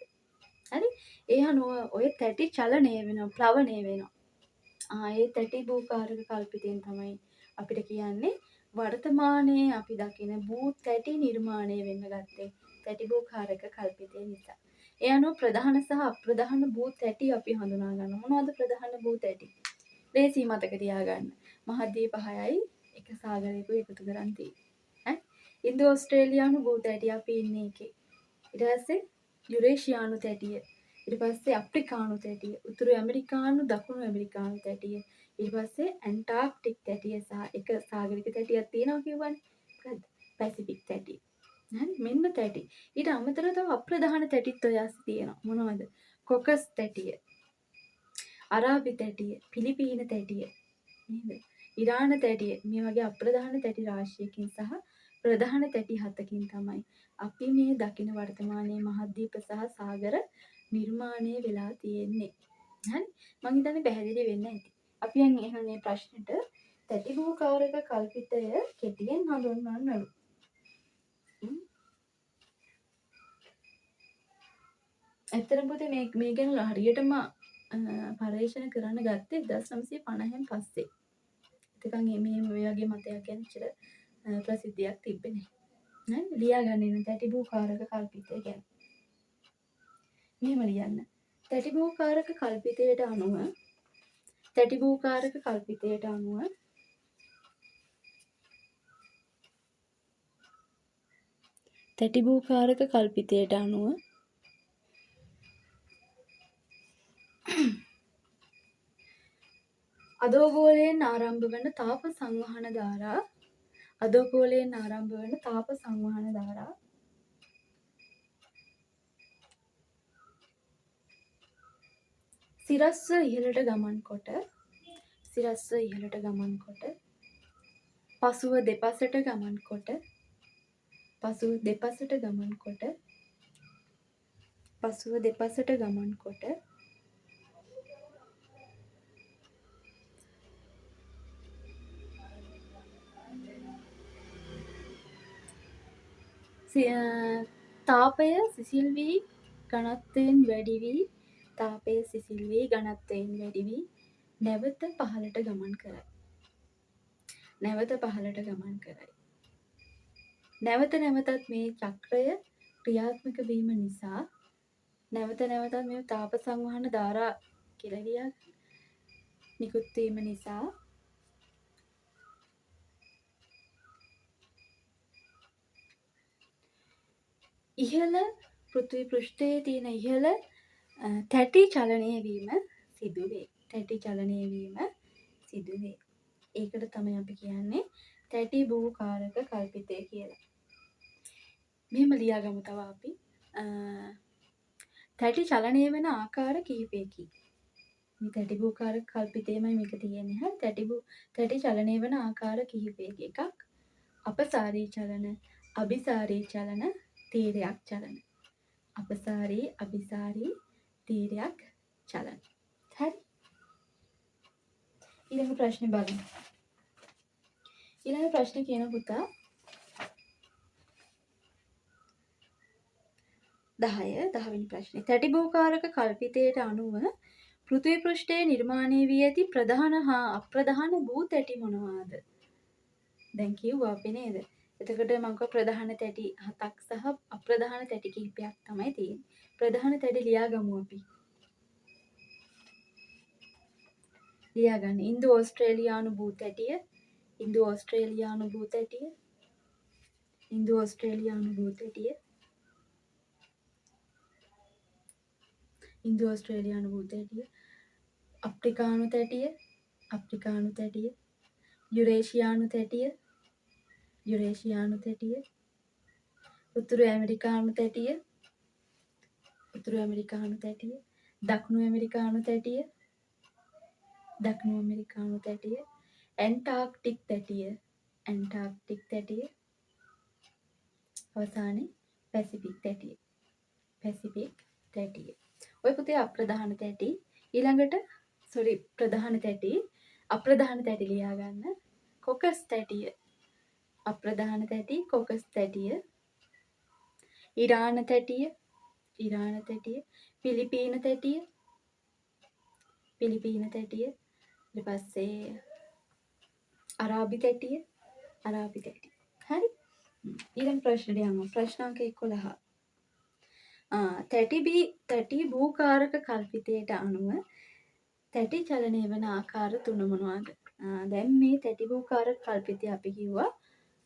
හරි? ඒ අනුව ඔය තැටි චලනය වෙනවා ප්ලවනය වෙනවා. ඒ තැටිබූකාරක කල්පිතයෙන් තමයි අපිට කියන්නේ වර්තමානයේ අපි දකින භූ තැටි නිර්මාණය වෙන්න ගත්තේ තැටිබූකාරක කල්පිතය නිසා. ඒ අනුව ප්‍රධාන සහ අප්‍රධාන භූ තැටි අපි හඳුනා ගන්නවා. මොනවද ප්‍රධාන භූ තැටි? ලේසි මතක තියාගන්න. මහද්වීප 6යි එක සාගරයකුයි එකතු කරන් තියෙන්නේ. ඉන්දු ඕස්ට්‍රේලියානු භූ තැටි අපි ඉන්නේ එකේ. ඊට පස්සේ යුරේෂියානු තැටිය. ඊට පස්සේ අප්‍රිකානු තැටිය. උතුරු ඇමරිකානු දකුණු ඇමරිකානු තැටිය. ඊට පස්සේ ඇන්ටාර්ක්ටික් තැටිය සහ එක සාගරික තැටියක් තියෙනවා කිව්වනේ. මොකද්ද? පැසිෆික් තැටිය. හරි මෙන්න තැටි. ඊට අමතරව තව අප්‍රධාන තැටිත් ඔය ඇස් තියෙනවා. මොනවද? කොකස් තැටිය. අරාබි තැටිය, පිලිපීන තැටිය. නේද? ඉරාන තැටිය. මේ වගේ අප්‍රධාන තැටි රාශියකින් සහ ප්‍රධාන තැටි 7කින් තමයි අපි මේ දකින වර්තමානයේ මහද්වීප සහ සාගර නිර්මාණය වෙලා තියෙන්නේ. හරි? මම හිතන්නේ පැහැදිලි වෙන්න ඇති. අපි යන් එහෙනම් මේ ප්‍රශ්නෙට තැටිබූකාරක කල්පිතය කෙටියෙන් හඳුන්වන්නලු. ඇත්තටම පුතේ මේ ගැන හරියටම පරීක්ෂණ කරන්න ගත්තේ 1950න් පස්සේ. ඒකන් මේ වගේ මතයක් ගැන ඉතල ප්‍රසිද්ධියක් තිබෙන්නේ නැහැ. නේද? ලියාගන්න ඉන්න තැටිබූකාරක කල්පිතය ගැන. මෙහෙම ලියන්න. තැටිබූකාරක කල්පිතයට අනුව තැටිබූකාරක කල්පිතයට අනුව තැටිබූකාරක කල්පිතයට අනුව අදෝගෝලයෙන් ආරම්භ වන තාප සංවහන ධාරා අදෝගෝලයෙන් ආරම්භ වන තාප සංවහන ධාරා සිරස්ව ඉහළට ගමන් කොට පසුව දෙපසට ගමන් කොට තාපය සිසිල් වී ඝනත්වයෙන් වැඩි වී තාපය සිසිල් වී ඝනත්වයෙන් වැඩි වී නැවත පහළට ගමන් කරයි. නැවත පහළට ගමන් කරයි. නැවත නැවතත් මේ චක්‍රය ක්‍රියාත්මක වීම නිසා නැවත නැවතත් මේ තාප සංවහන ධාරා කෙලවියක් නිකුත් වීම නිසා ඉහළ පෘථිවි පෘෂ්ඨයේ තියෙන ඉහළ තැටි චලනය වීම සිදුවේ. තැටි චලනය වීම සිදුවේ. ඒකට තමයි අපි කියන්නේ තැටි භූකාරක කල්පිතය කියලා. මෙහෙම ලියාගමු තව අපි. තැටි චලනය වෙන ආකාර කිහිපයකි. මේ තැටි භූකාරක කල්පිතයමයි මේක තියෙන්නේ. හරි තැටි චලනය වෙන ආකාර කිහිපයක එකක් අපසාරී චලන, අபிසාරී චලන, තීරයක් චලන. අපසාරී, අபிසාරී, තීරයක් චලන. හරි. ඊළඟ ප්‍රශ්නේ බලමු. ඊළඟ ප්‍රශ්නේ කියන පුතා 10 වෙනි ප්‍රශ්නේ. තැටි භූකාරක කල්පිතයට අනුව පෘථිවි පෘෂ්ඨයේ නිර්මාණය වී ඇති ප්‍රධාන හා අප්‍රධාන භූ තැටි මොනවාද? දැන් කිව්වා අපි නේද? එතකොට මම කිව්වා ප්‍රධාන තැටි 7ක් සහ අප්‍රධාන තැටි කිහිපයක් තමයි තියෙන්නේ. ප්‍රධාන තැටි ලියාගමු අපි. ලියාගන්න. ඉන්දු ඕස්ට්‍රේලියානු භූ තැටිය, ඉන්දු ඕස්ට්‍රේලියානු භූ තැටිය, ඉන්දු ඕස්ට්‍රේලියානු භූ තැටිය, ඉන්දු ඕස්ට්‍රේලියානු භූ තැටිය, අප්‍රිකානු තැටිය, අප්‍රිකානු තැටිය, යුරේෂියානු තැටිය, යුරේෂියානු තැටිය, උතුරු ඇමරිකානු තැටිය, උතුරු ඇමරිකානු තැටිය, දකුණු ඇමරිකානු තැටිය, දකුණු ඇමරිකානු තැටිය, ඇන්ටාර්ක්ටික් තැටිය, ඇන්ටාර්ක්ටික් තැටිය, අවසානයේ පැසිෆික් තැටිය, පැසිෆික් තැටිය. ඔය පුතේ අප්‍රධාන තැටි. ඊළඟට ප්‍රධාන තැටි, අප්‍රධාන තැටි ලියා ගන්න. කොකස් තැටිය, අප්‍රධාන තැටි, කොකස් තැටිය, ඉරාන තැටිය, ඉරාන තැටිය, පිලිපීන තැටිය, පිලිපීන තැටිය, ඊට පස්සේ අරාබි තැටිය, අරාබි තැටිය. හරි. ඊළඟ ප්‍රශ්නෙට යමු. ප්‍රශ්න අංක 11. තැටි භූකාරක කල්පිතයට අනුව තැටි චලනය වන ආකාර 3 මොනවාද? දැන් මේ තැටි භූකාරක කල්පිතය අපි කිව්වා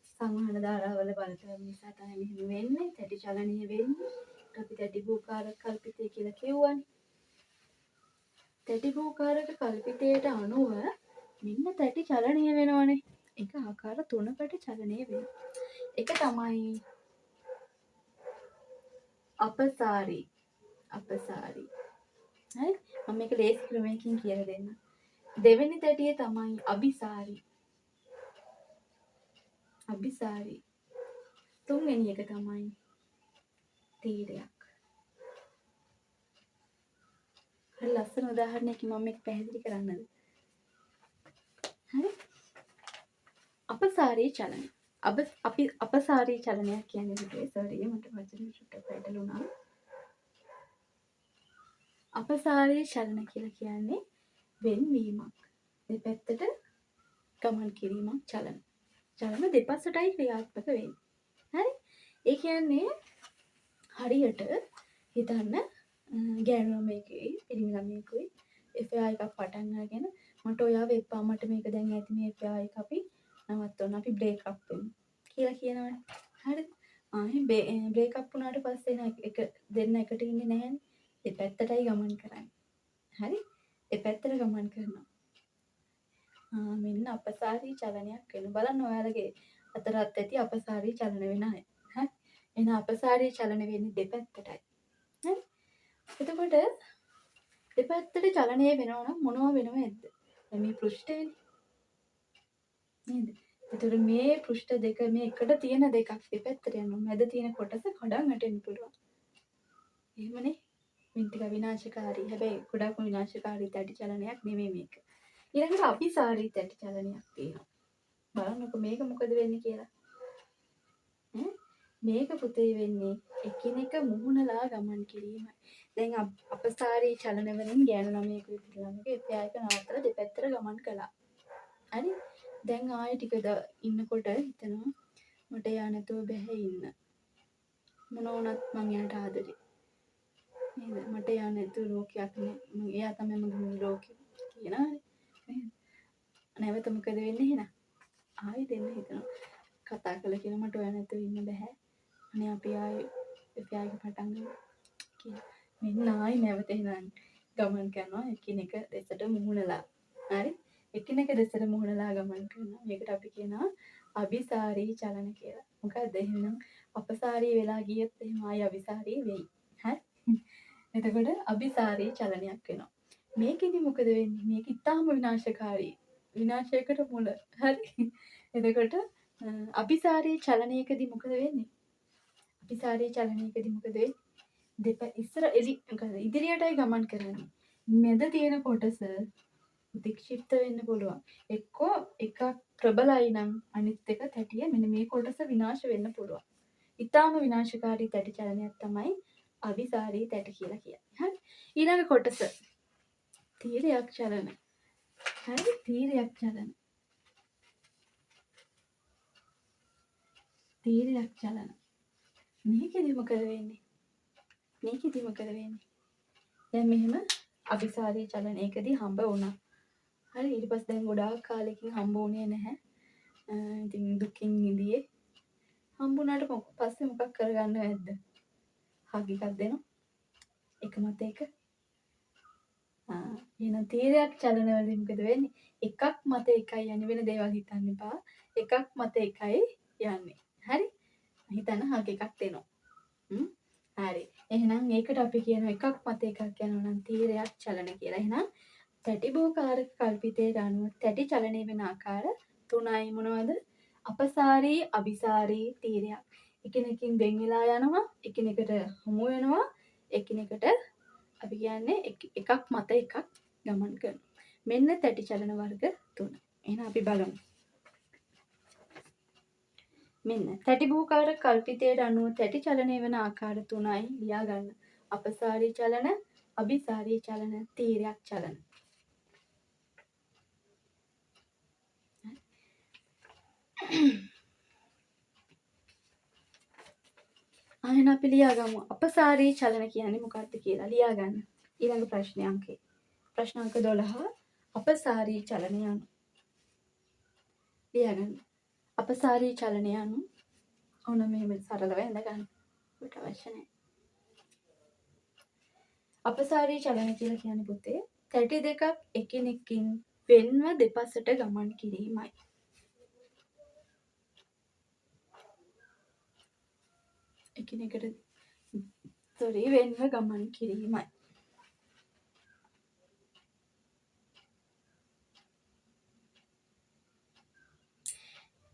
සංවහන ධාරාවල බලපෑම නිසා තමයි මෙහෙම වෙන්නේ. තැටි චලනය වෙන්නේ. අපි තැටි භූකාරක කල්පිතය කියලා කිව්වනේ. තැටි භූකාරක කල්පිතයට අනුව මෙන්න තැටි චලනය වෙනවනේ. ඒක ආකාර 3කට චලනය වෙනවා. එක තමයි අපසාරී. අපසාරී. හරි? මම මේක ලේසි ක්‍රමයකින් කියලා දෙන්නම්. දෙවෙනි තැටිය තමයි අபிසාරී. අபிසාරී. තුන්වෙනි එක තමයි තීරයක්. හරි ලස්සන උදාහරණයකින් මම මේක පැහැදිලි කරන්නද? හරි? අපසාරී චලනය. අපි අපසාරී චලනයක් කියන්නේ හිතේ සෝරි මට වචන චුට්ටක් පැටලුණා. අපසාරී චලන කියලා කියන්නේ වෙන්වීමක්. දෙපැත්තට ගමන් කිරීමක් චලන. චලන දෙපසටයි ක්‍රියාත්මක වෙන්නේ. හරි? ඒ කියන්නේ හරියට හිතන්න ගෑනු ළමයෙකුයි පිරිමි ළමයෙකුයි FAI එකක් පටන් අරගෙන මට ඔයාව එපා මට මේක දැන් ඇති මේ FAI එක අපි නවත්තන්න අපි බ්‍රේක් අප් වෙමු කියලා කියනවනේ. හරිද? බ්‍රේක් අප් වුණාට පස්සේ එක දෙන්න එකට ඉන්නේ නැහැනේ. දෙපැත්තටයි ගමන් කරන්නේ. හරි? දෙපැත්තට ගමන් කරනවා. මෙන්න අපසාරී චලනයක් වෙන. බලන්න ඔයාලගේ අතරත් ඇති අපසාරී චලන වෙන අය. හරි? එන අපසාරී චලන වෙන්නේ දෙපැත්තටයි. හරි? එතකොට දෙපැත්තට චලනය වෙනවා නම් මොනවා වෙනව ඇද්ද? දැන් මේ පෘෂ්ඨයනේ. නේද? එතකොට මේ පෘෂ්ඨ දෙක මේ එකට තියෙන දෙකක් දෙපැත්තට යනවා. මැද තියෙන කොටස කඩන් වැටෙන්න පුළුවන්. එහෙමනේ. මේ ටික විනාශකාරී. හැබැයි ගොඩක්ම විනාශකාරී තැටි චලනයක් නෙමෙයි මේක. ඊළඟට අபிසාරී තැටි චලනයක් තියෙනවා. බලන්නකො මේක මොකද වෙන්නේ කියලා. මේක පුතේ වෙන්නේ එකිනෙක මුහුණලා ගමන් කිරීමයි. දැන් අපසාරී චලන වලින් ගෑනු ළමයෙකු ළමයෙකු එපා එක නවත්තලා දෙපැත්තට ගමන් කළා. හරි? දැන් ආයෙ ටික ඉන්නකොට හිතනවා මට යා නැතුව බැහැ ඉන්න. මොන වුණත් මං යාට ආදරේ. නේද? මට යා නැතුව ලෝකයක් නෑ. එයා තමයි මගේ ලෝකෙ කියනවානේ. නේද? නැවත මොකද වෙන්නේ එහෙනම්? ආයෙ දෙන්න හිතනවා. කතා කළා කියලා මට ඔයා නැතුව ඉන්න බෑ. අනේ අපි ආයෙ එපා එක පටන් ගමු කියලා. මෙන්න ආයෙ නැවත එහෙනම් ගමන් කරනවා එකිනෙක දෙසට මුහුණලා. හරි? එකිනෙක දෙසට මුහුණලා ගමන් කරනවා. මේකට අපි කියනවා අபிසාරී චලන කියලා. මොකද එහෙනම් අපසාරී වෙලා ගියත් එහෙම ආයෙ අபிසාරී වෙයි. හරි? එතකොට අபிසාරී චලනයක් වෙනවා. මේකෙදි මොකද වෙන්නේ? මේක ඉතාම විනාශකාරී. විනාශයකට මුල. හරි? එතකොට අபிසාරී චලනයකදී මොකද වෙන්නේ? අபிසාරී චලනයකදී මොකද වෙන්නේ? ඉදිරියටයි ගමන් කරන්නේ. මැද තියෙන කොටස වික්ෂිප්ත වෙන්න පුළුවන්. එක්කෝ එකක් ප්‍රබලයි නම් අනිත් එක තැටිය මෙන්න මේ කොටස විනාශ වෙන්න පුළුවන්. ඊටාම විනාශකාරී තැටි චලනයක් තමයි අවිසාරී තැටි කියලා කියන්නේ. හරි. ඊළඟ කොටස තීරයක් චලන. හරි? තීරයක් චලන. තීරයක් චලන. මේකෙදි මොකද වෙන්නේ? මේකෙදි මොකද වෙන්නේ? දැන් මෙහෙම අවිසාරී චලනයකදී හම්බ වුණා. හරි ඊට පස්සේ දැන් ගොඩාක් කාලෙකින් හම්බ වුණේ නැහැ. ඉතින් දුකින් ඉඳියේ. හම්බුණාට පස්සේ මොකක් කරගන්නව ඇද්ද? හග් එකක් දෙනවා. එක මත එක. එහෙනම් තීරයක් චලන වලින් මොකද වෙන්නේ? එකක් මත එකයි යන්නේ වෙන දේවල් හිතන්න එපා. එකක් මත එකයි යන්නේ. හරි? හිතන්න හග් එකක් දෙනවා. හරි. එහෙනම් ඒකට අපි කියනවා එකක් මත එකක් යනවා නම් තීරයක් චලන කියලා. එහෙනම් තැටිබෝකාරක කල්පිතයට අනුව තැටි චලනය වෙන ආකාර තුනයි මොනවද? අපසාරී, අபிසාරී තීරයක්. එකිනෙකින් වෙන් වෙලා යනවා, එකිනෙකට හමු වෙනවා, එකිනෙකට අපි කියන්නේ එකක් මත එකක් ගමන් කරනවා. මෙන්න තැටි චලන වර්ග තුන. එහෙනම් අපි බලමු. මෙන්න තැටිබෝකාරක කල්පිතයට අනුව තැටි චලනය වෙන ආකාර තුනයි ලියා ගන්න. අපසාරී චලන, අபிසාරී චලන, තීරයක් චලන. අහන අපි ලියාගමු අපසාරී චලන කියන්නේ මොකක්ද කියලා ලියා ගන්න. ඊළඟ ප්‍රශ්න අංකේ. ප්‍රශ්න අංක 12 අපසාරී චලනය anu. ලියා ගන්න. අපසාරී චලනය anu ඕන මෙහෙම සරලව ඇඳ ගන්න. ඔකට අවශ්‍ය නැහැ. අපසාරී චලන කියලා කියන්නේ පුතේ තැටි දෙකක් එකිනෙකින් වෙන්ව දෙපසට ගමන් කිරීමයි. එකිනෙකට වෙන්ව ගමන් කිරීමයි.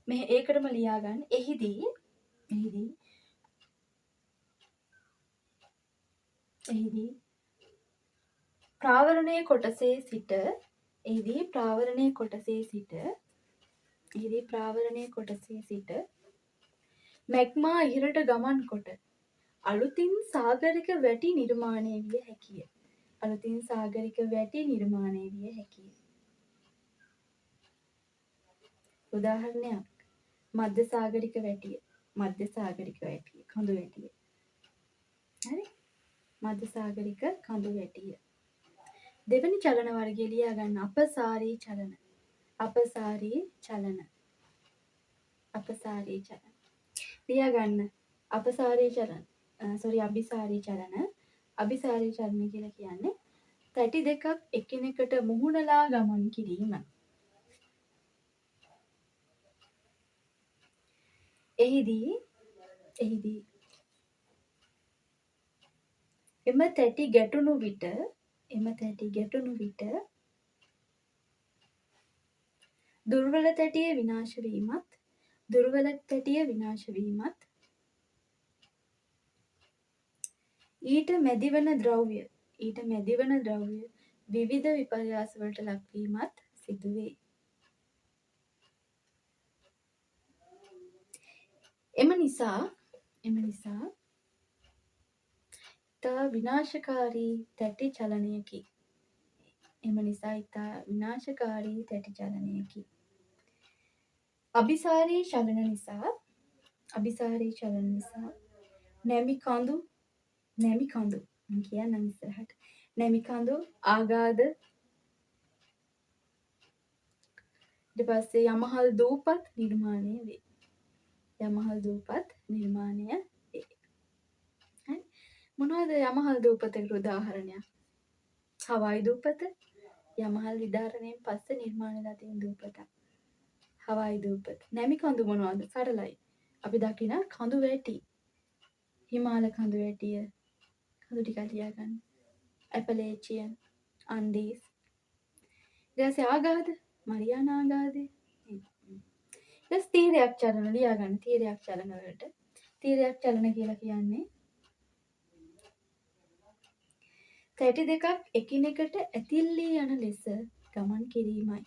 මේ ඒකටම ලියා ගන්න. එහිදී ප්‍රාවරණයේ කොටසේ සිට මැග්මා ඉහළට ගමන් කොට අලුතින් සාගරික වැටි නිර්මාණය විය හැකිය. උදාහරණයක් මධ්‍ය සාගරික වැටිය, කඳු වැටිය. හරි? මධ්‍ය සාගරික කඳු වැටිය. දෙවෙනි චලන වර්ගය ලියා ගන්න අපසාරී චලන. ලියා ගන්න අபிසාරී චලන. අபிසාරී චලන කියලා කියන්නේ තැටි දෙකක් එකිනෙකට මුහුණලා ගමන් කිරීම. එහිදී එම තැටි ගැටුණු විට දුර්වල තැටිය විනාශ වීමත් ඊට මැදිවන ද්‍රව්‍ය විවිධ විපර්යාස වලට ලක්වීමත් සිදුවේ. එම නිසා එම නිසා ඉතා විනාශකාරී තැටි චලනයකි. එම නිසා ඉතා විනාශකාරී තැටි චලනයකි. අභිසාරී චලන නිසා නැමි කඳු මම කියන්නම් ඉස්සරහට. නැමි කඳු ආගාධ ඊට පස්සේ යමහල් දූපත් නිර්මාණය වේ. හරි. මොනවද යමහල් දූපතකට උදාහරණයක්? හවායි දූපත යමහල් විදාරණයෙන් පස්සේ නිර්මාණය වෙලා තියෙන දූපතක්. හවායි දූපත. නැමි කඳු මොනවද? සරලයි. අපි දකින කඳු වැටි. හිමාල කඳු වැටිය. කඳු ටිකක් ලියාගන්න. ඇපලේචියන්, අන්ඩීස්. ඊට පස්සේ ආගාධ, මරියානා ආගාධය. ඊට තීරයක් චලන ලියාගන්න. තීරයක් චලන වලට. තීරයක් චලන කියලා කියන්නේ තැටි දෙකක් එකිනෙකට ඇතිල්ලී යන ලෙස ගමන් කිරීමයි.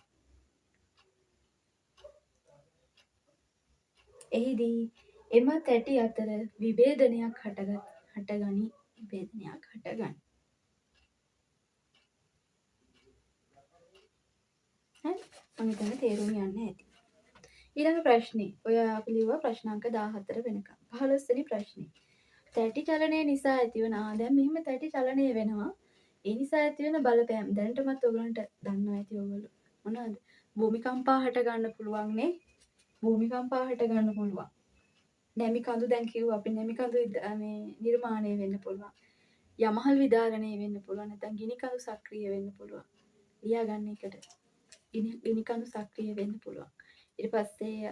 එහිදී එම තැටි අතර විභේදනයක් හටගනි. හරි? මම හිතන්නේ තේරුම් යන්න ඇති. ඊළඟ ප්‍රශ්නේ. ඔය අපි ලියුවා ප්‍රශ්න අංක 14 වෙනකම්. 15 වෙනි ප්‍රශ්නේ. තැටි චලනය නිසා ඇතිවන දැන් මෙහෙම තැටි චලනය වෙනවා. ඒ නිසා ඇතිවන බලපෑම් දැනටමත් ඔයගලන්ට දන්නවා ඇති ඔයගොල්ලෝ. මොනවද? භූමිකම්පා හට ගන්න පුළුවන් නේ. භූමිකම්පා හට ගන්න පුළුවන්. නැමි කඳු දැන් කිව්වා අපි නැමි කඳු මේ නිර්මාණය වෙන්න පුළුවන්. යමහල් විදාරණය වෙන්න පුළුවන්. නැත්නම් ගිනි කඳු සක්‍රිය වෙන්න පුළුවන්. ලියා ගන්න එකට. ගිනි කඳු සක්‍රිය වෙන්න පුළුවන්. ඊට පස්සේ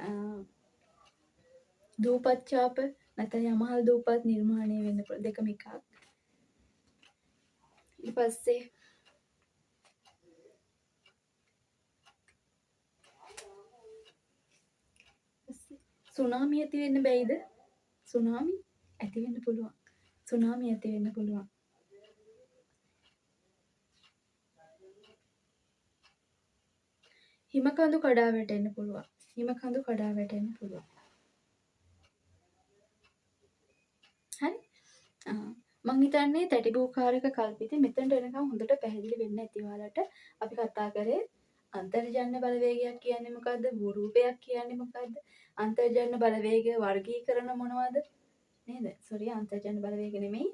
දූපත් ඡාප නැත්නම් යමහල් දූපත් නිර්මාණය වෙන්න පුළුවන්. දෙකම එකක්. ඊට පස්සේ සුනාමි ඇති වෙන්න බැයිද? සුනාමි ඇති වෙන්න පුළුවන්. හිමකඳු කඩා වැටෙන්න පුළුවන්. හරි? මං හිතන්නේ තැටි භූකාරක කල්පිතේ මෙතනට එනකම් හොඳට පැහැදිලි වෙන්න ඇති ඔයාලට. අපි කතා කරේ අන්තර්ජන්‍ය බලවේගයක් කියන්නේ මොකද්ද? භූරූපයක් කියන්නේ මොකද්ද? අන්තර්ජන්‍ය බලවේග වර්ගීකරණ මොනවද? නේද? සෝරි අන්තර්ජන්‍ය බලවේග නෙමෙයි.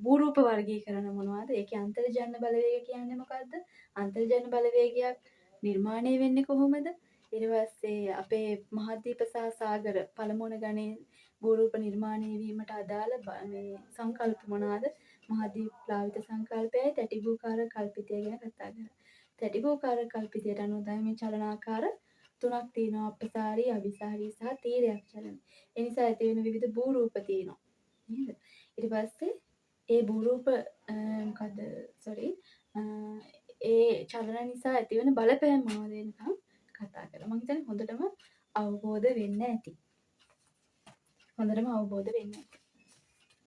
භූරූප වර්ගීකරණ මොනවද? ඒකේ අන්තර්ජන්‍ය බලවේග කියන්නේ මොකද්ද? අන්තර්ජන්‍ය බලවේගයක් නිර්මාණය වෙන්නේ කොහොමද? ඊට පස්සේ අපේ මහද්වීප සහ සාගර පළමුවන ගණයේ භූරූප නිර්මාණය වීමට අදාළ මේ සංකල්ප මොනවාද? මහද්වීප ප්ලාවිත සංකල්පයයි තැටි භූකාරක කල්පිතය ගැන කතා කරා. තැටි භූකාරක කල්පිතයට අනුව තමයි මේ චලනාකාර තුනක් තියෙනවා. අප්‍රසාරී, අභිසාරී සහ තීරයක් චලන. ඒ නිසා ඇති වෙන විවිධ භූරූප තියෙනවා. නේද? ඊට පස්සේ ඒ භූරූප මොකද්ද? සෝරි ඒ චලන නිසා ඇතිවන බලපෑම් මොනවද වෙනකම් කතා කරා. මම හිතන්නේ හොඳටම අවබෝධ වෙන්න ඇති.